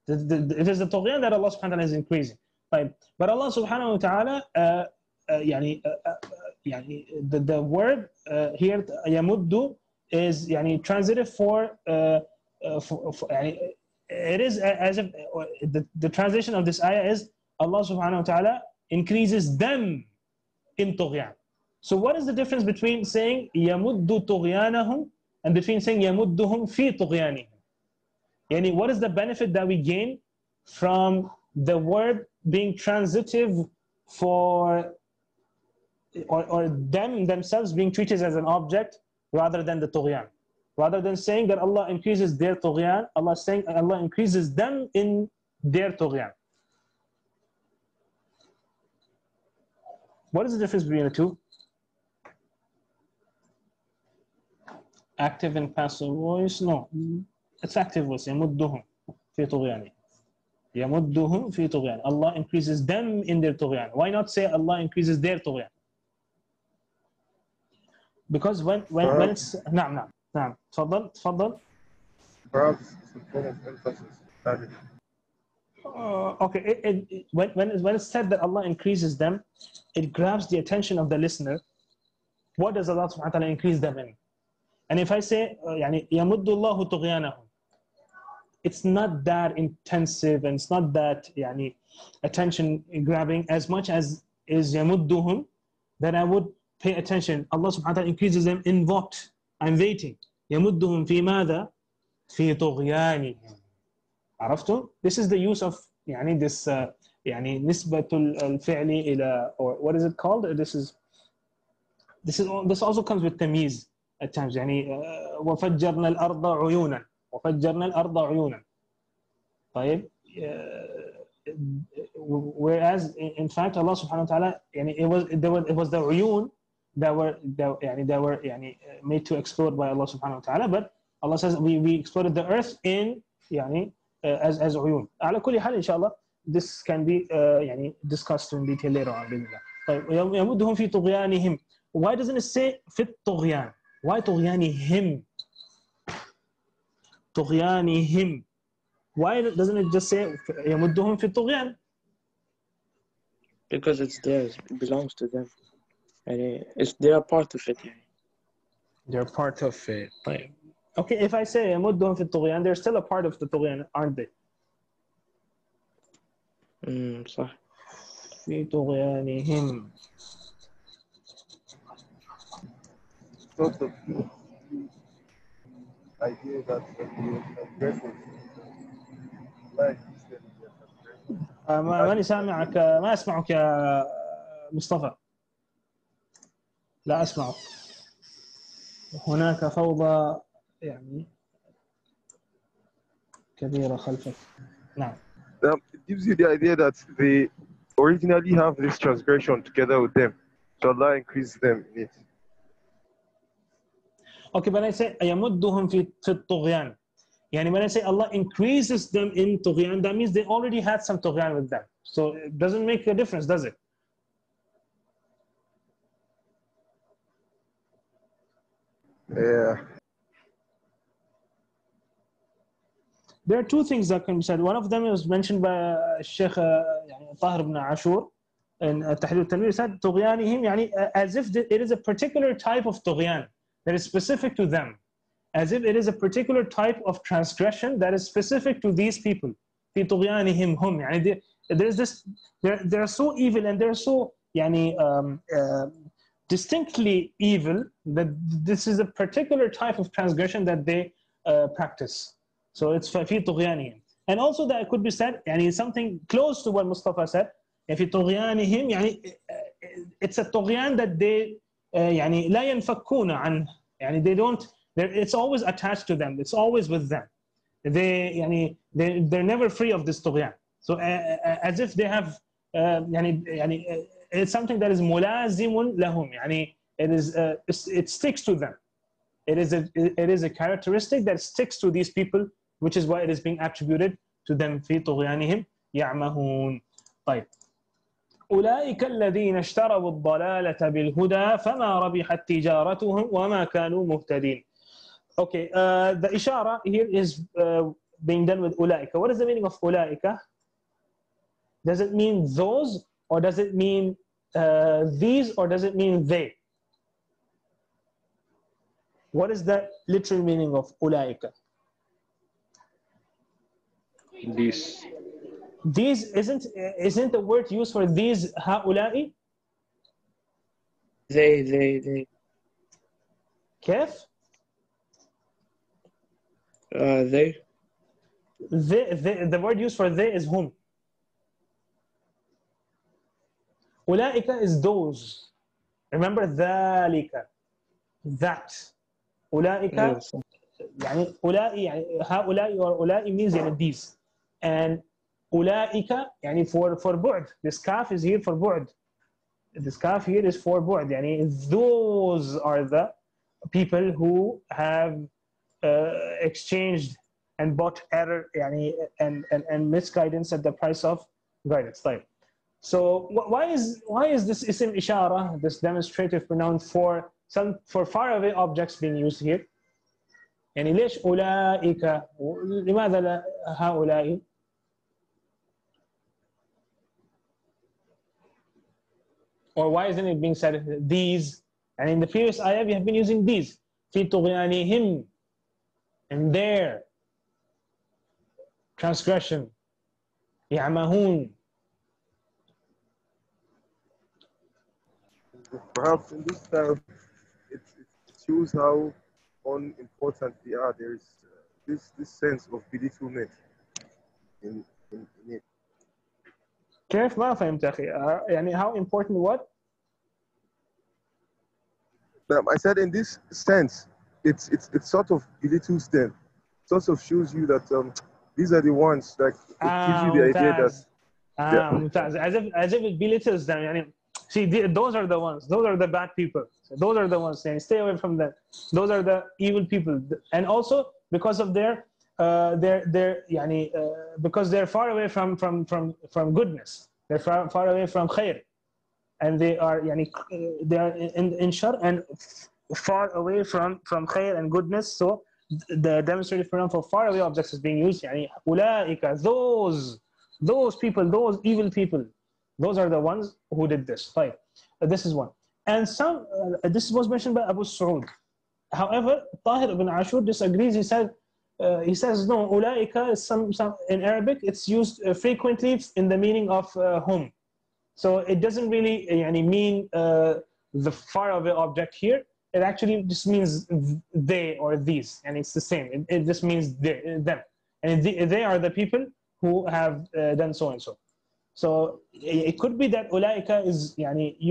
It is the tughyan that Allah subhanahu wa ta'ala is increasing. Right. But Allah subhanahu wa ta'ala, the word here, يمد, is transitive for it is as if the translation of this ayah is Allah subhanahu wa ta'ala increases them in tughyan. So what is the difference between saying يمد طغيانهم and between saying يمدهم في طغيانهم? Yani, what is the benefit that we gain from the word being transitive for or them themselves being treated as an object rather than the tughyan? Rather than saying that Allah increases their tughyan, Allah is saying Allah increases them in their tughyan. What is the difference between the two? Active and passive voice? No, it's active voice. يمدهم في طغيانهم. يمدهم في طغيان. Allah increases them in their tughyan. Why not say Allah increases their tughyan? Because when it's نعم تفضل. Perhaps it's a form of emphasis. Okay, when it's said that Allah increases them, it grabs the attention of the listener. What does Allah subhanahu wa ta'ala increase them in? And if I say يعني يمد الله طغيانهم, it's not that intensive and it's not that يعني attention grabbing as much as is يمدهم, then I would pay attention. Allah subhanahu wa ta'ala increases them in what? I'm waiting. يمدهم في ماذا؟ في طغيانهم. عرفتم? This is the use of يعني this يعني نسبة الفعل إلى, or what is it called? This also comes with تمييز at times. يعني وفجرنا الأرض عيونا. وفجرنا الأرض عيونا. طيب. Whereas in fact Allah subhanahu wa ta'ala يعني it was the عيون that were made to explode by Allah subhanahu wa ta'ala, but Allah says we exploded the earth in يعني as عيون. على كل حال إن شاء الله this can be يعني discussed in detail later on بإذن الله. طيب يمدهم في طغيانهم. Why doesn't it say في الطغيان? Why طغيانهم? طغيانهم. Why doesn't it just say يمدهم في الطغيان? Because it's theirs, it belongs to them. And they are part of it. They're part of it. طيب. Okay, if I say يمدهم في الطغيان, they're still a part of the طغيان, aren't they? صح. في طغيانهم. Sort of idea that the transgressors like them their transgression. ماني سامعك، ما أسمعك يا مصطفى، لا أسمعك. هناك فوضى يعني كبيرة خلفك. نعم. It gives you the idea that they originally have this transgression together with them, so Allah increases them in it. Okay, when I say يمدهم في الطغيان, يعني when I say Allah increases them in طغيان, that means they already had some طغيان with them. So it doesn't make a difference, does it? Yeah. There are two things that can be said. One of them is mentioned by Sheikh يعني طاهر ibn Ashur in تحرير التنوير, said طغيانهم يعني as if it is a particular type of طغيان that is specific to them, as if it is a particular type of transgression that is specific to these people. في طغيانهم هم يعني there's this, they're so evil and they're so يعني distinctly evil that this is a particular type of transgression that they practice. So it's في طغيانهم. And also that could be said يعني something close to what Mustafa said. في طغيانهم يعني it's a طغيان that they يعني لا ينفكون عنه. يعني they don't, it's always attached to them. It's always with them. They يعني they're never free of this طغيان. So as if they have يعني it's something that is ملازم لهم. يعني it sticks to them. It is a characteristic that sticks to these people, which is why it is being attributed to them. في طغيانهم يعمهون. طيب. أولئك الذين اشتروا الضلالة بالهدى فما ربحت تجارتهم وما كانوا مهتدين. Okay, the إشارة here is being done with أولئك. What is the meaning of أولئك? Does it mean those, or does it mean these, or does it mean they? What is the literal meaning of أولئك? This. These isn't the word used for these هؤلاء? They. كيف؟ They. The word used for they is whom? أولئك is those. Remember ذلك, that. أولئك Yes. يعني أولئك يعني هؤلاء or أولئك means يعني these. And أولئك يعني for بعد. This kaf is here for بعد. This kaf here is for بعد. يعني those are the people who have exchanged and bought error يعني and misguidance at the price of guidance. طيب. So why is this اسم إشارة, this demonstrative pronoun for faraway objects being used here? يعني ليش أولئك؟ لماذا لا هؤلاء؟ Or why isn't it being said these? And in the previous ayah we have been using these. في طغيانهم, and their transgression. يعمهون. Perhaps in this time, it shows how unimportant they are. There is this sense of belittlement in it. كيف ما فهمت أخي؟ يعني how important what? I said in this sense, it sort of belittles them. It sort of shows you that these are the ones that it gives you the idea that. ممتاز. As if it belittles them. يعني see, those are the ones. Those are the bad people. Those are the ones. Yani, stay away from them. Those are the evil people. And also because of their يعني because they're far away from goodness. They're far away from khair. And they are يعني they are in shar and far away from khair and goodness. So the demonstrative pronoun for far away objects is being used. يعني أولئك, those people, those evil people. Those are the ones who did this. Right. This is one. And some this was mentioned by Abu Saud. However, Tahir ibn Ashur disagrees. He says no. Ulaika is some in Arabic. It's used frequently in the meaning of whom. So it doesn't really mean the far away object here. It actually just means they or these, and it's the same. It just means them, and they are the people who have done so and so. So it could be that ulaika is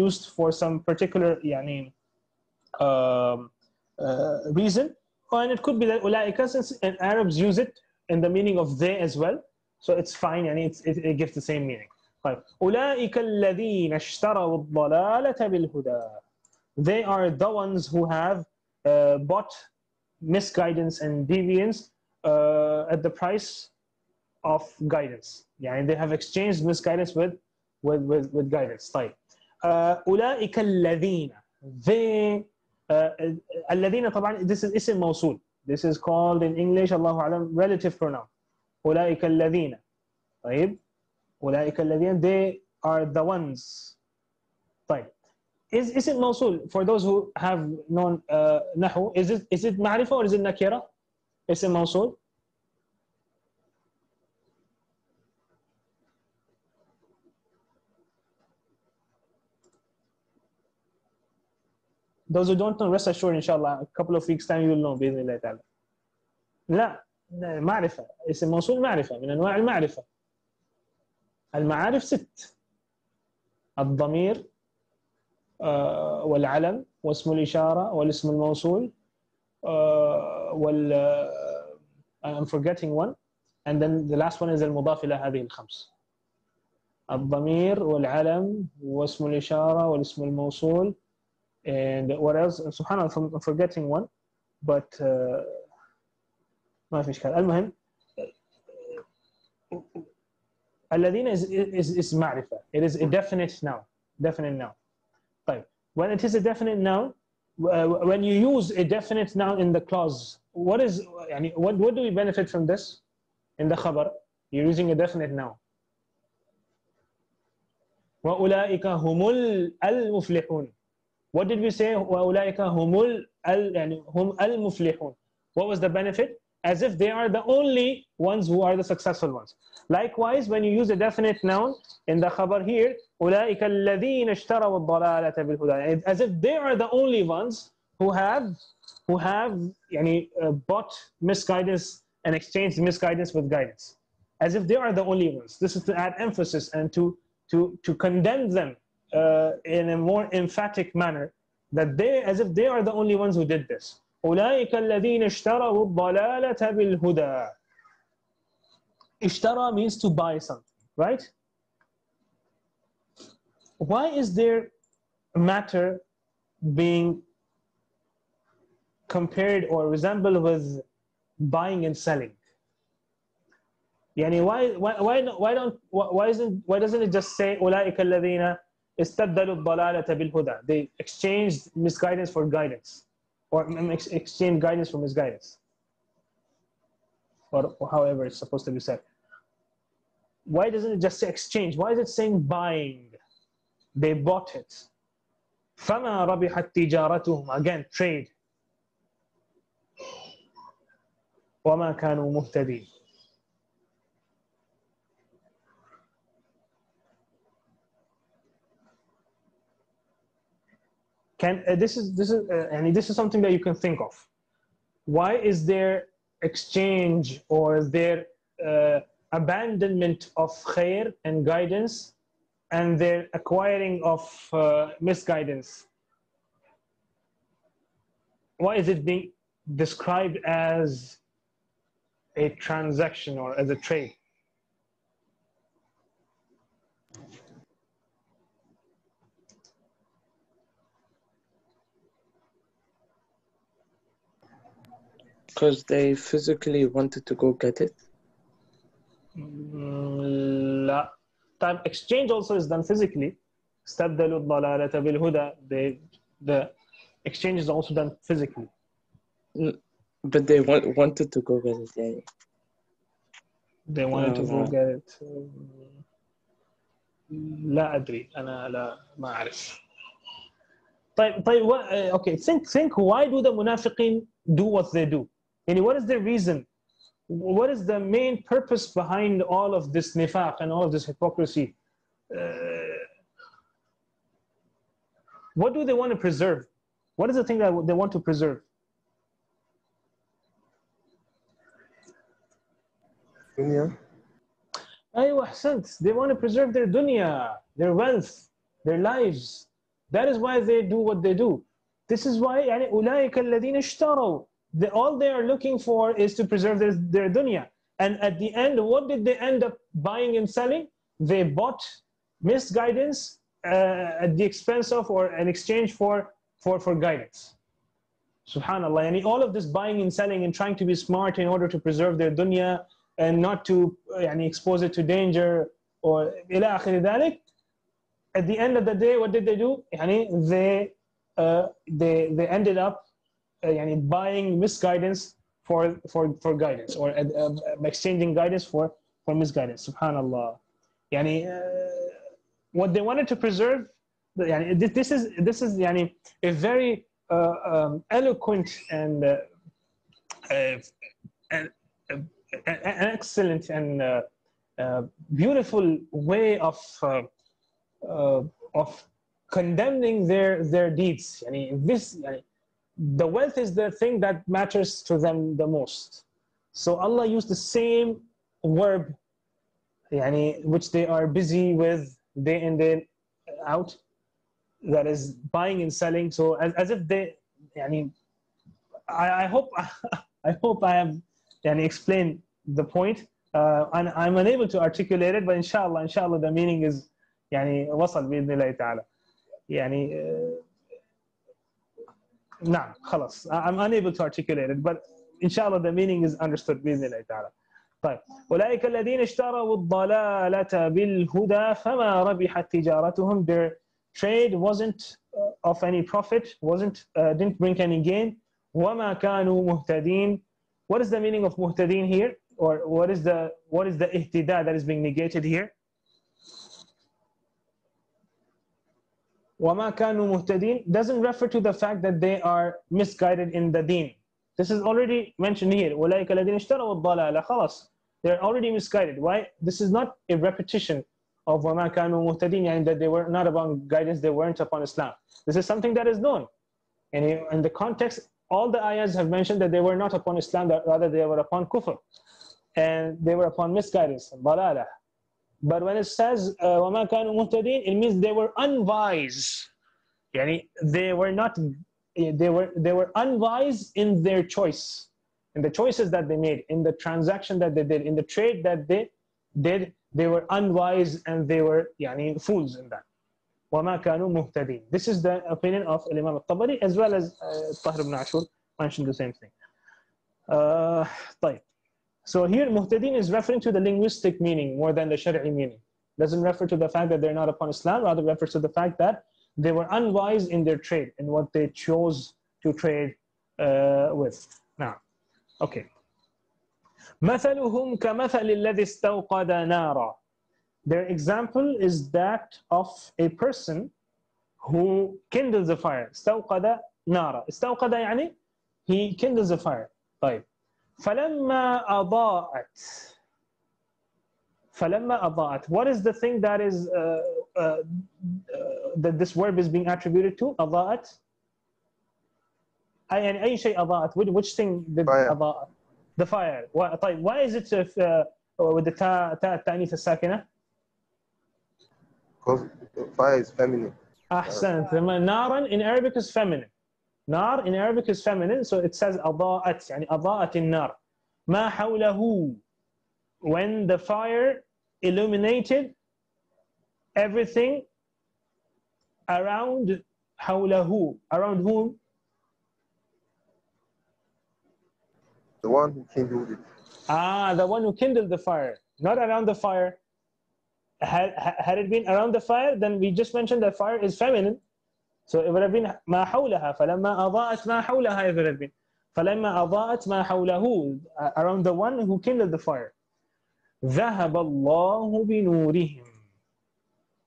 used for some particular reason, and it could be that ulaika, since Arabs use it in the meaning of they as well, so it's fine, and it gives the same meaning. أولئك الذين اشتروا الضلالة بالهدى. They are the ones who have bought misguidance and deviance at the price of guidance. They have exchanged misguidance with guidance. طيب. أولئك الذين. They الذين طبعا this is اسم موصول. This is called in English الله أعلم relative pronoun. أولئك الذين. طيب. أولئك الذين, they are the ones. طيب. Is it موصول? For those who have known نحو, is it معرفة or is it نكرة? اسم موصول. Those who don't know, rest assured inshallah, a couple of weeks time you will know بإذن الله تعالى. لا, معرفة. اسم موصول معرفة من أنواع المعرفة. المعارف 6: الضمير والعلم واسم الإشارة والاسم الموصول I'm forgetting one, and then the last one is المضاف إلى هذه الخمس. الضمير والعلم واسم الإشارة والاسم الموصول, and what else? subhanallah, I'm forgetting one, but ما في إشكال. المهم الذين is معرفة. It is a definite noun. Definite noun. طيب. When it is a definite noun, when you use a definite noun in the clause, what do we benefit from this? In the khabar, you're using a definite noun. وَأُولَٰئِكَ هُمُ الْمُفْلِحُونَ. What did we say? وَأُولَٰئِكَ هُمُ الْمُفْلِحُونَ. What was the benefit? As if they are the only ones who are the successful ones. Likewise, when you use a definite noun in the khabar here, أُولَٰئِكَ الَّذِينَ اشْتَرَوُا الضَّلَالَةَ بِالْهُدَى, as if they are the only ones who have bought misguidance and exchanged misguidance with guidance. As if they are the only ones. This is to add emphasis and to condemn them in a more emphatic manner, that they, as if they are the only ones who did this. أولئك الذين اشتروا الضلالة بالهدى. Ishtara means to buy something, right? Why is there matter being compared or resembled with buying and selling? Why doesn't it just say أولئك الذين استبدلوا الضلالة بالهدى? They exchanged misguidance for guidance, or exchange guidance for misguidance, or however it's supposed to be said. Why doesn't it just say exchange? Why is it saying buying? They bought it. فَمَا رَبِحَتْ تِجَارَتُهُمْ. Again, trade. وَمَا كَانُوا مُهْتَدِينَ. This is something that you can think of. Why is there exchange or their abandonment of khair and guidance, and their acquiring of misguidance? Why is it being described as a transaction or as a trade? Because they physically wanted to go get it. لا. Time exchange also is done physically. استبدلوا الضلالة بالهدى. The exchange is also done physically. But they wanted to go get it. Yeah. They wanted to go get it. لا أدري. أنا ما أعرف. طيب okay, think why do the munafiqeen do what they do? What is their reason? What is the main purpose behind all of this nifaq and all of this hypocrisy? what do they want to preserve? What is the thing that they want to preserve? Dunya. أيوة أحسنت. They want to preserve their dunya, their wealth, their lives. That is why they do what they do. This is why يعني أولئك الذين اشتروا. All they are looking for is to preserve their dunya. And at the end, what did they end up buying and selling? They bought misguidance at the expense of or an exchange for guidance. Subhanallah. And all of this buying and selling and trying to be smart in order to preserve their dunya and not to expose it to danger or إلى آخر ذلك. At the end of the day, what did they do? They ended up buying misguidance for guidance, or exchanging guidance for misguidance. Subhanallah. What they wanted to preserve, this is a very eloquent and excellent and beautiful way of condemning their deeds. The wealth is the thing that matters to them the most. So Allah used the same verb which they are busy with day in day out, that is buying and selling. So as if they I hope I have explained the point, and I'm unable to articulate it, but inshallah the meaning is وصل بإذن الله تعالى. نعم خلاص. I'm unable to articulate it, but inshallah the meaning is understood بإذن الله تعالى. طيب أولئك الذين اشتروا الضلالة بالهدى فما ربحت تجارتهم. Their trade wasn't of any profit, didn't bring any gain. وما كانوا مهتدين. What is the meaning of muhtadin here, or what is the ihtida that is being negated here? وما كانوا مهتدين doesn't refer to the fact that they are misguided in the deen. This is already mentioned here. أولئك الذين اشتروا الضلالة. خلاص, they're already misguided. Why? This is not a repetition of وما كانوا مهتدين, that they were not upon guidance, they weren't upon Islam. This is something that is known. And in the context, all the ayahs have mentioned that they were not upon Islam, that rather they were upon kufr, and they were upon misguidance, ضلالة. But when it says وَمَا كَانُوا مُهْتَدِينَ, it means they were unwise. They were unwise in their choice, in the choices that they made, in the transaction that they did, in the trade that they did. They were unwise and they were fools in that. وَمَا كَانُوا مُهْتَدِينَ. This is the opinion of Imam al-Tabari, as well as Tahir ibn Ashur mentioned the same thing. طيب. So here, muhtadin is referring to the linguistic meaning more than the shari'i meaning. Doesn't refer to the fact that they're not upon Islam, rather refers to the fact that they were unwise in their trade, in what they chose to trade with. Now, okay. مثلهم كمثل الذي استوقد نارا. Their example is that of a person who kindles a fire. استوقد نارا. استوقد he kindles a fire. طيب. فلما أضاءت. What is the thing that is that this verb is being attributed to? أضاءت. أي شيء أضاءت. Which thing did أضاءت? The fire. طيب. Why is it with the تاء التأنيث الساكنة? Because fire is feminine. أحسنت. نارا in Arabic is feminine. Nar in Arabic is feminine, so it says أضاءت, أضاءت النار. ما حوله. When the fire illuminated everything around حوله. Around whom? The one who kindled it. The one who kindled the fire, not around the fire. Had it been around the fire, then we just mentioned that fire is feminine. So it would have been ما حولها. فلما أضاءت ما حولها. It would have been فلما أضاءت ما حوله. Around the one who kindled the fire. ذهب الله بنورهم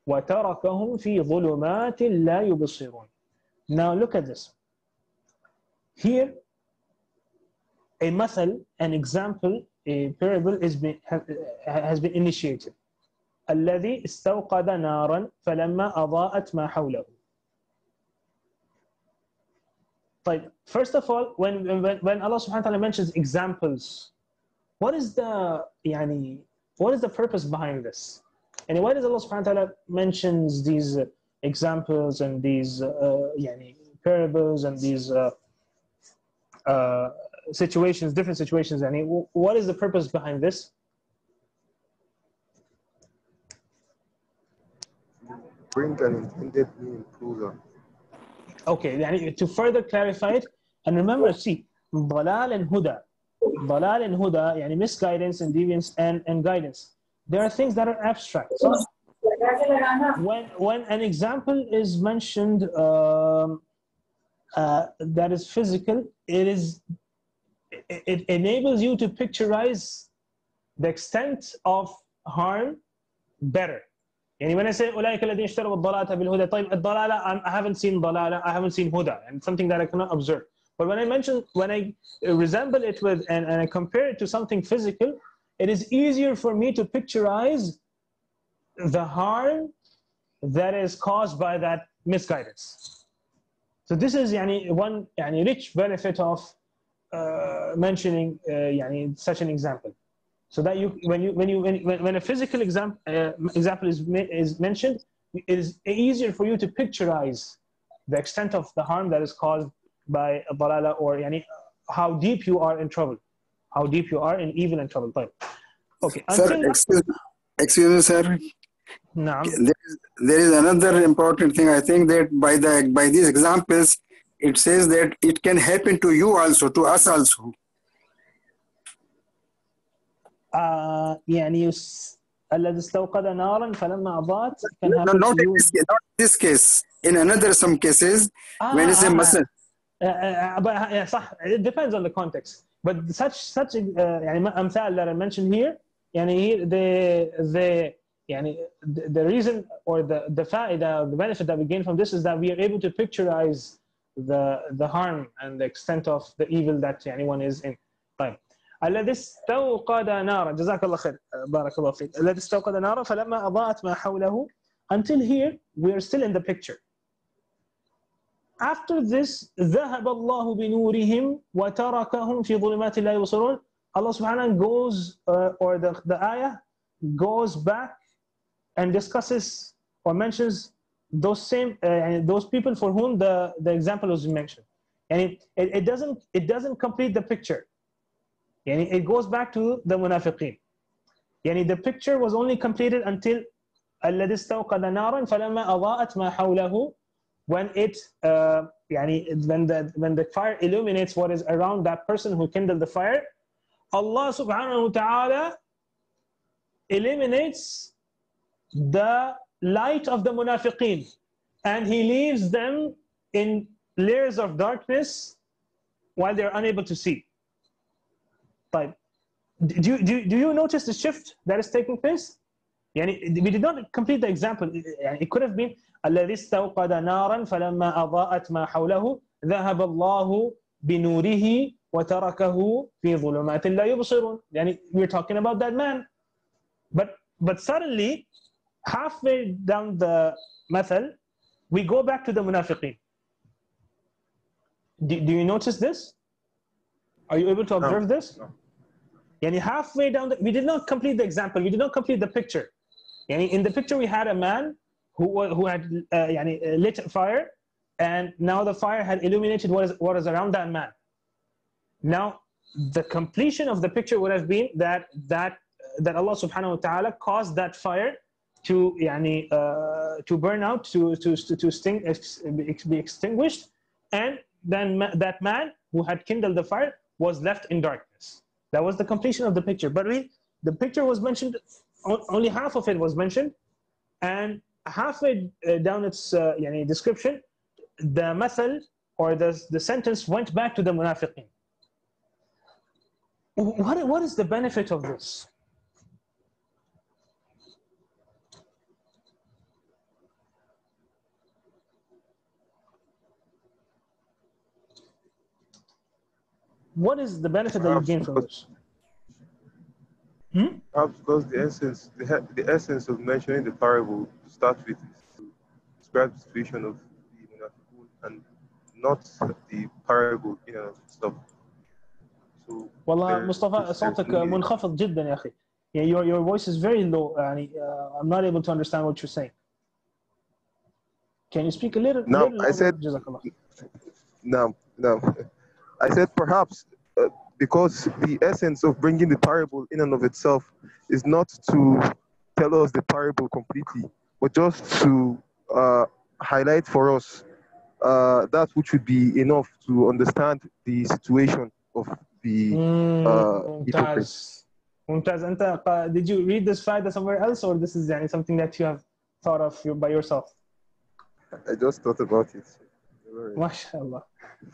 وتركهم في ظلمات لا يبصرون. Now look at this. Here, a مثل, an example, a parable has been initiated. الذي استوقد نارا فلما أضاءت ما حوله. طيب, first of all, when Allah subhanahu wa ta'ala mentions examples, what is the purpose behind this? And why does Allah subhanahu wa ta'ala mentions these examples and these parables and these situations, different situations? What is the purpose behind this? Bring an intended meaning closer. Okay, to further clarify it, and remember, see, ضلال and huda, misguidance and deviance and guidance. There are things that are abstract. So when an example is mentioned that is physical, it enables you to picturize the extent of harm better. When I say أولئك الذين اشتروا الضلالة بالهدى, طيب الضلالة, I haven't seen ضلالة, I haven't seen huda, and something that I cannot observe. But when I resemble it with and I compare it to something physical, it is easier for me to picturize the harm that is caused by that misguidance. So this is one rich benefit of mentioning such an example. So that when a physical example is mentioned, it is easier for you to picturize the extent of the harm that is caused by a dalala, or how deep you are in trouble, how deep you are in evil and trouble. Okay. Sir, excuse me, sir. No. There is another important thing. I think that by these examples, it says that it can happen to you also, to us also. الذي استوقد نارا فلما أضاءت can happen not to you. Not this case. In another some cases, when it's a masal. But صح, it depends on the context. But such أمثال that I mentioned here, the reason or the faida, the benefit that we gain from this is that we are able to picturize the harm and the extent of the evil that one is in. طيب. الذي استوقد نارا, جزاك الله خير, بارك الله فيك. الذي استوقد نارا فلما أضاءت ما حوله. Until here, we are still in the picture. After this, ذهب الله بنورهم وتركهم في ظلمات لا يبصرون. Allah subhanahu goes, or the ayah goes back and discusses or mentions those same those people for whom the example was mentioned, and it doesn't complete the picture. It goes back to the munafiqeen. The picture was only completed until الذي استوقد نارا فلما أضاءت ما حوله, when the fire illuminates what is around that person who kindled the fire. Allah subhanahu wa ta'ala eliminates the light of the munafiqeen, and He leaves them in layers of darkness while they're unable to see. But do you notice the shift that is taking place? We did not complete the example. It could have been الذي استوقد نارا فلما أضاءت ما حوله ذهب الله بنوره وتركه في ظلمات لا يبصرون. We're talking about that man. But suddenly, halfway down the mathal, we go back to the munafiqeen. Do you notice this? Are you able to observe this? No. Halfway down, we did not complete the example. We did not complete the picture. In the picture, we had a man who had lit a fire, and now the fire had illuminated what is around that man. Now, the completion of the picture would have been that Allah subhanahu wa ta'ala caused that fire to burn out, to be extinguished, and then that man who had kindled the fire was left in darkness. That was the completion of the picture. But the picture was mentioned, only half of it was mentioned, and halfway down its description, the mathal or the sentence went back to the munafiqeen. What is the benefit of this? What is the benefit that you gain from this? Perhaps because the essence of mentioning the parable to start with is to describe the situation of the munafiqun and not the parable in and of itself. So والله there مصطفى is صوتك certainly منخفض جدا يا أخي. Yeah, your voice is very low. يعني, I'm not able to understand what you're saying. Can you speak a little now. I louder? said جزاك الله. no. I said perhaps because the essence of bringing the parable in and of itself is not to tell us the parable completely, but just to highlight for us that which would be enough to understand the situation of the hypocrites. ممتاز. أنت did you read this faida somewhere else, or this is يعني something that you have thought of by yourself? I just thought about it. ما شاء الله.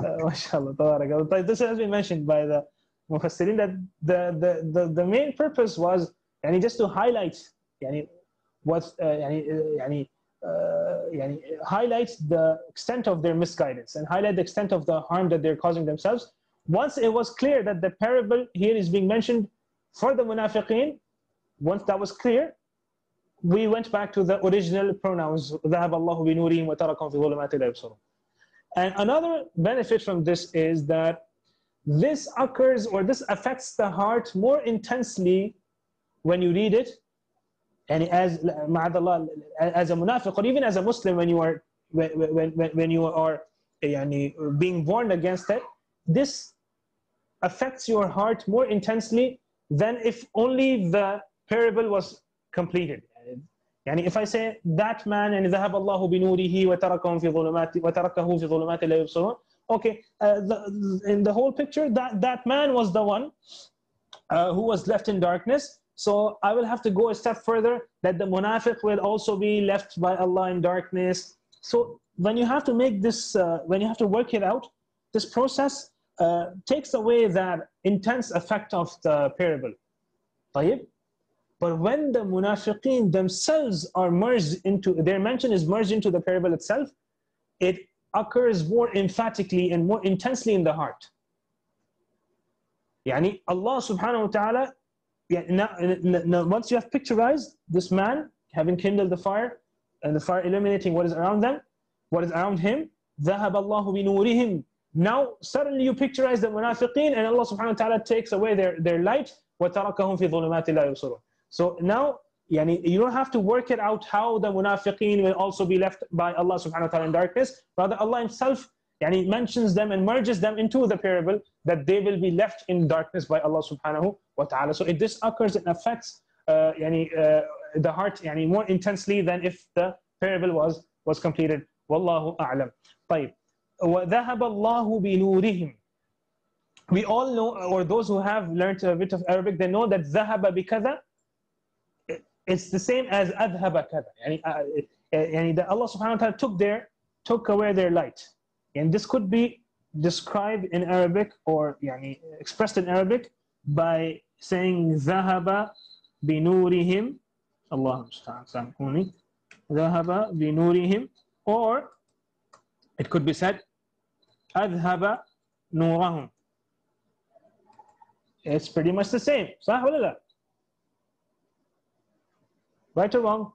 ما شاء الله تبارك الله. طيب, this has been mentioned by the mufassirin that the main purpose was يعني just to highlight يعني what يعني highlight the extent of their misguidance and highlight the extent of the harm that they're causing themselves. Once it was clear that the parable here is being mentioned for the munafiqeen, once that was clear, we went back to the original pronouns ذهب الله بنورهم وتركهم في ظلمات لا يبصرون. And another benefit from this is that this occurs, or this affects the heart more intensely when you read it, and as ma'adallah, as a munafiq, or even as a Muslim, when you are يعني, being warned against it, this affects your heart more intensely than if only the parable was completed. يعني if I say that man and ذهب الله بنوره وتركه في ظلمات لا يبصرون, okay, in the whole picture that man was the one who was left in darkness. So I will have to go a step further, that the munafiq will also be left by Allah in darkness. So when you have to make this, when you have to work it out, this process takes away that intense effect of the parable. طيب? But when the munafiqeen themselves are merged into, their mention is merged into the parable itself, it occurs more emphatically and more intensely in the heart. Yani Allah subhanahu wa ta'ala, now once you have picturized this man having kindled the fire, and the fire illuminating what is around them, what is around him, ذهب الله بنورهم. Now suddenly you picturize the munafiqeen, and Allah subhanahu wa ta'ala takes away their light, وَتَرَكَهُمْ فِي ظُلُمَاتِ لَا يُبْصِرُونَ. So now you don't have to work it out how the munafiqeen will also be left by Allah subhanahu wa ta'ala in darkness. Rather, Allah himself mentions them and merges them into the parable, that they will be left in darkness by Allah subhanahu wa ta'ala. So if this occurs, it affects the heart more intensely than if the parable was completed. Wallahu a'lam. طيب. وَذَهَبَ اللَّهُ بِنُورِهِمْ. We all know, or those who have learned a bit of Arabic, they know that ذَهَبَ بِكَذَا, it's the same as أذهب كذا. That Allah subhanahu wa ta'ala took away their light. And this could be described in Arabic, or expressed in Arabic by saying ذهب بنورهم. اللهم استعان. ذهب بنورهم. Or it could be said أذهب نورهم. It's pretty much the same. صح ولا لا? Right or wrong?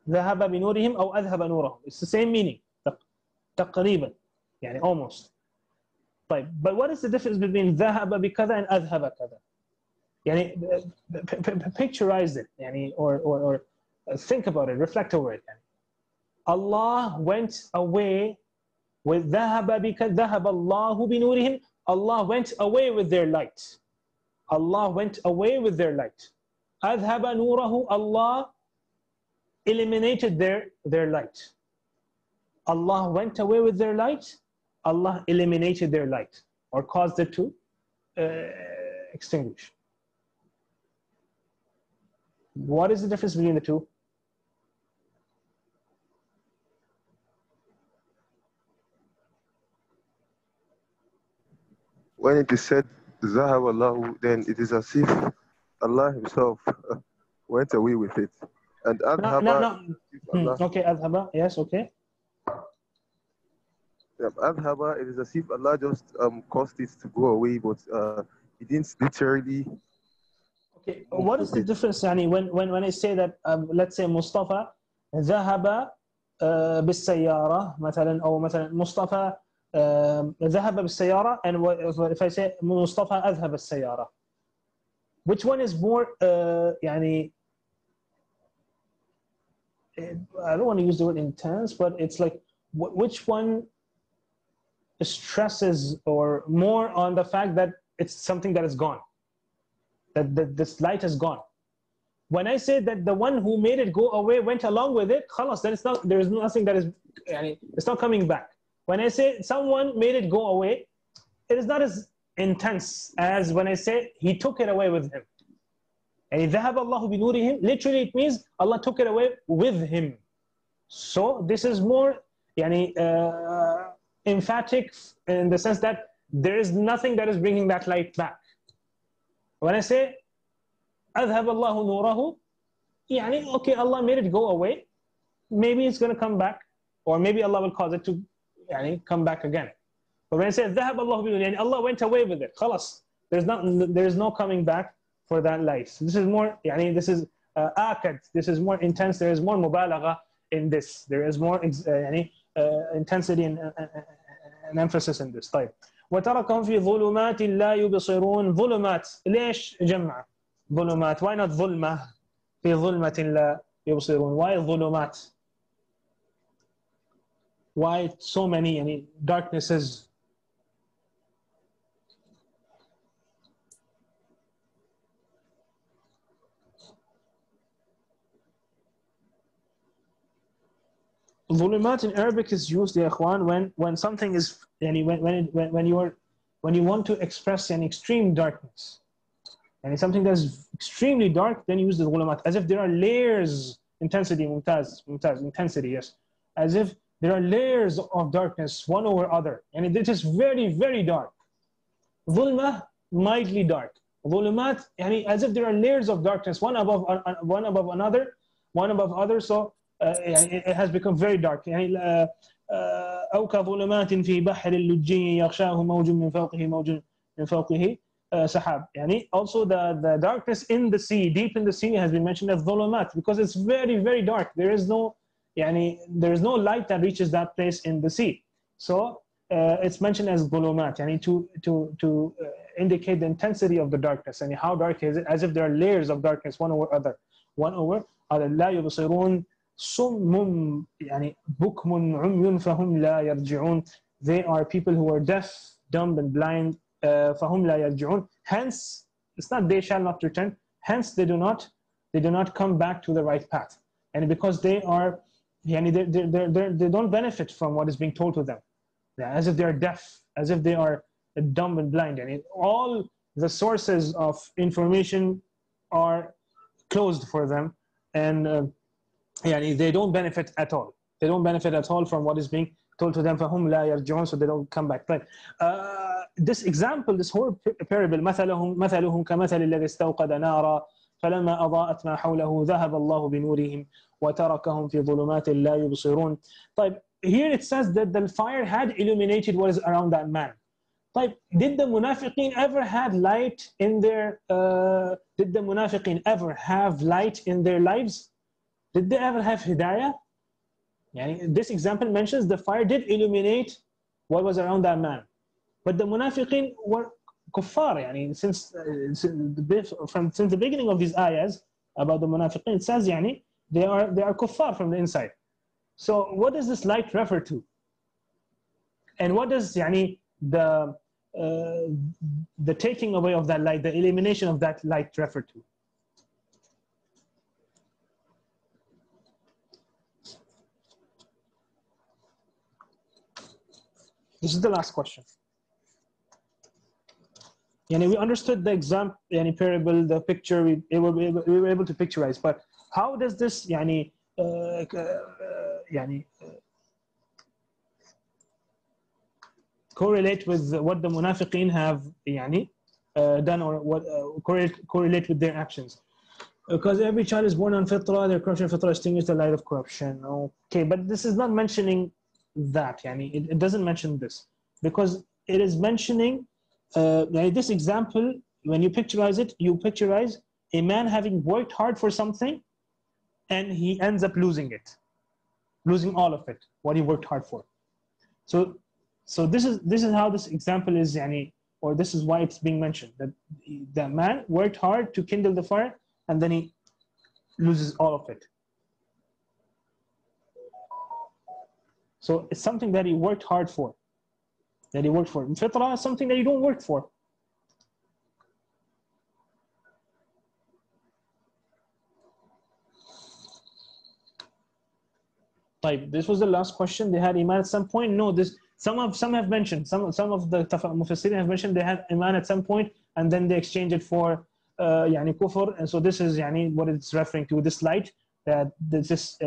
ذهب بنورهم أو أذهب نورهم. It's the same meaning. تقريبا. Almost. طيب. But what is the difference between ذهب بكذا and أذهب كذا? Picturize it. Or think about it. Reflect over it. Allah went away with ذهب بكذا. ذهب الله بنورهم. Allah went away with their light. Allah went away with their light. أذهب نوره. Allah eliminated their light. Allah went away with their light. Allah eliminated their light, or caused it to extinguish. What is the difference between the two? When it is said ذهب الله, then it is as if Allah himself went away with it. And adhaba, no. Okay, adhaba, yes, okay. Adhaba, it is as if Allah just caused it to go away, but He didn't literally. Okay, what is the difference when I say that, let's say Mustafa ذهب بالسيارة مثلا أو مثلا مصطفى ذهب بالسيارة and if I say مصطفى أذهب السيارة, which one is more يعني I don't want to use the word intense, but it's like which one stresses or more on the fact that it's something that is gone, that this light is gone. When I say that the one who made it go away went along with it, خلاص, then it's not, there is nothing that is, it's not coming back. When I say someone made it go away, it is not as intense as when I say he took it away with him. And ذهب الله بنورهم, literally it means Allah took it away with him. So this is more emphatic in the sense that there is nothing that is bringing that light back. When I say أذهب الله نوره, okay, Allah made it go away, maybe it's going to come back, or maybe Allah will cause it to come back again. But when I say ذهب الله بنوره, Allah went away with it, خلاص, there's no coming back for that light. So this is more, this is akad, this is more intense, there is more mubalagha in this, there is more intensity and emphasis in this. طيب. وتركهم في ظلمات لا يبصرون. ظلمات ليش جمع ظلمات? Why not ظلمة؟ في ظلمة لا يبصرون. Why ظلمات? Why so many darknesses? ظلمات in Arabic is used, ya ikhwan, when something is when you want to express an extreme darkness, and something that's extremely dark, then you use the ظلمات, as if there are layers. Intensity, mumtaz, intensity, yes, as if there are layers of darkness one over other, and it is very, very dark. ظلمة, mildly dark. ظلمات, as if there are layers of darkness one above another, one above other. So it has become very dark. أو كظلمات في بحر اللجي يغشاه موج من فوقه موج من فوقه سحاب. Also the darkness in the sea, deep in the sea, has been mentioned as ظلمات because it's very, very dark. There is no light that reaches that place in the sea. So it's mentioned as ظلمات, to indicate the intensity of the darkness and how dark is it, as if there are layers of darkness one over other. لا يبصرون. صم بكم عمي فهم لا يرجعون. They are people who are deaf, dumb and blind. فهم لا يرجعون. Hence, it's not they shall not return. Hence, they do not come back to the right path. And because they are, they don't benefit from what is being told to them. As if they are deaf, as if they are dumb and blind. All the sources of information are closed for them, and they don't benefit at all. They don't benefit at all from what is being told to them. فهم لا يرجعون, so they don't come back. But this example, this whole parable, مثلهم كمثل الذي استوقد نارا فلما أضاءت ما حوله ذهب الله بنورهم وتركهم في ظلمات لا يبصرون. طيب, here it says that the fire had illuminated what is around that man. طيب, did the munafiqeen ever have light in their lives? Did they ever have hidayah? This example mentions the fire did illuminate what was around that man. But the munafiqeen were kuffar. Since the beginning of these ayahs about the munafiqeen, it says they are kuffar from the inside. So what does this light refer to? And what does the taking away of that light, the elimination of that light refer to? This is the last question. We understood the example, parable, the picture, we were able to picturize. But how does this, correlate with what the munafiqeen have, done, or what correlate with their actions? Because every child is born on fitrah, their corruption fitrah extinguishes the light of corruption. Okay, but this is not mentioning that. It doesn't mention this, because it is mentioning this example. When you picturize it, you picturize a man having worked hard for something and he ends up losing it. losing all of it, what he worked hard for. So this is how this example is, or this is why it's being mentioned, that the man worked hard to kindle the fire and then he loses all of it. So it's something that he worked hard for, that he worked for. And fitrah is something that you don't work for. This was the last question. They had iman at some point. No, some have mentioned, some of the Mufassirin have mentioned they had iman at some point and then they exchange it for kufr. And so this is what it's referring to, this light, that this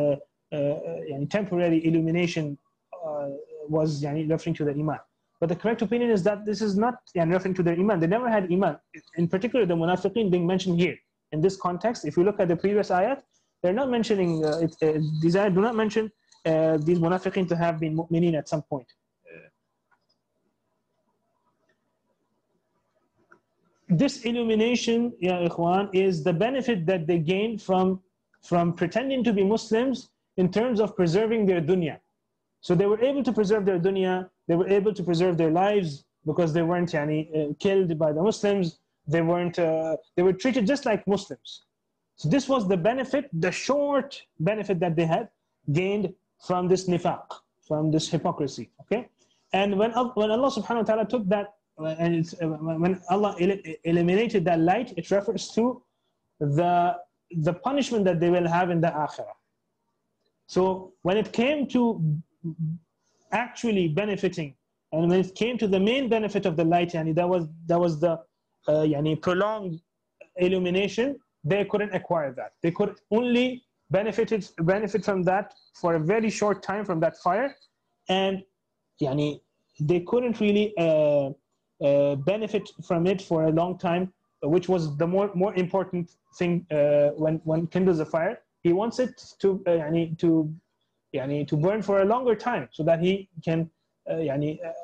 temporary illumination was referring to the iman. But the correct opinion is that this is not referring to their iman. They never had iman. In particular, the munafiqeen being mentioned here in this context. If you look at the previous ayat, they're not mentioning these ayat do not mention these munafiqeen to have been mu'mineen at some point. This illumination, ya ikhwan, is the benefit that they gain from pretending to be Muslims in terms of preserving their dunya. So they were able to preserve their dunya, they were able to preserve their lives because they weren't killed by the Muslims, they were treated just like Muslims. So this was the benefit, the short benefit that they had gained from this nifaq, from this hypocrisy. Okay, and when Allah subhanahu wa ta'ala took that, and when Allah eliminated that light, it refers to the punishment that they will have in the akhirah. So when it came to actually benefiting, and when it came to the main benefit of the light, that was the prolonged illumination, they couldn't acquire that. They could only benefit from that for a very short time from that fire, and they couldn't really benefit from it for a long time, which was the more important thing. When one kindles a fire, he wants it to burn for a longer time so that he can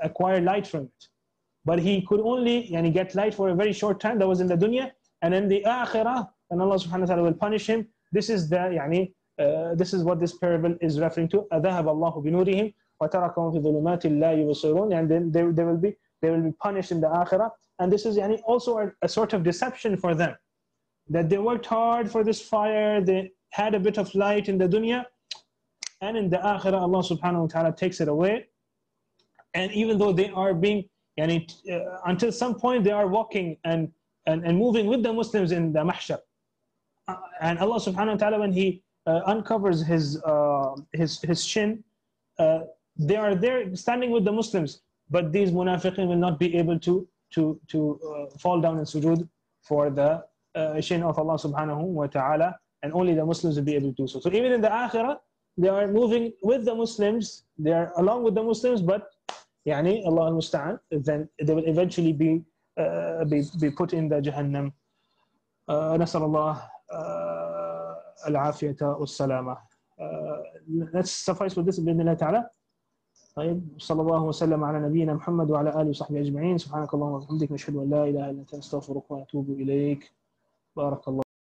acquire light from it. But he could only get light for a very short time. That was in the dunya, and in the akhirah, and Allah subhanahu wa ta'ala will punish him. This is this is what this parable is referring to. أَذَهَبَ اللَّهُ بِنُورِهِمْ وَتَرَكَهُمْ فِي ظُلُمَاتٍ لَا يُبْصِرُونَ. And then they will be punished in the akhirah. And this is also a sort of deception for them, that they worked hard for this fire, they had a bit of light in the dunya, and in the akhirah Allah subhanahu wa ta'ala takes it away. And even though they are being until some point they are walking and moving with the Muslims in the mahshar, and Allah subhanahu wa ta'ala, when he uncovers his shin, they are there standing with the Muslims, but these munafiqeen will not be able to fall down in sujood for the shin of Allah subhanahu wa ta'ala, and only the Muslims will be able to do so. So even in the akhirah, they are moving with the Muslims, they are along with the Muslims, but Allah al-Musta'an, then they will eventually be put in the Jahannam. نسأل الله العافية والسلامة. Let's suffice with this بإذن الله تعالى. طيب، صلى الله وسلم على نبينا محمد وعلى آله وصحبه أجمعين. سبحانك اللهم وبحمدك، نشهد أن لا إله إلا أنت، نستغفرك ونتوب إليك. بارك الله.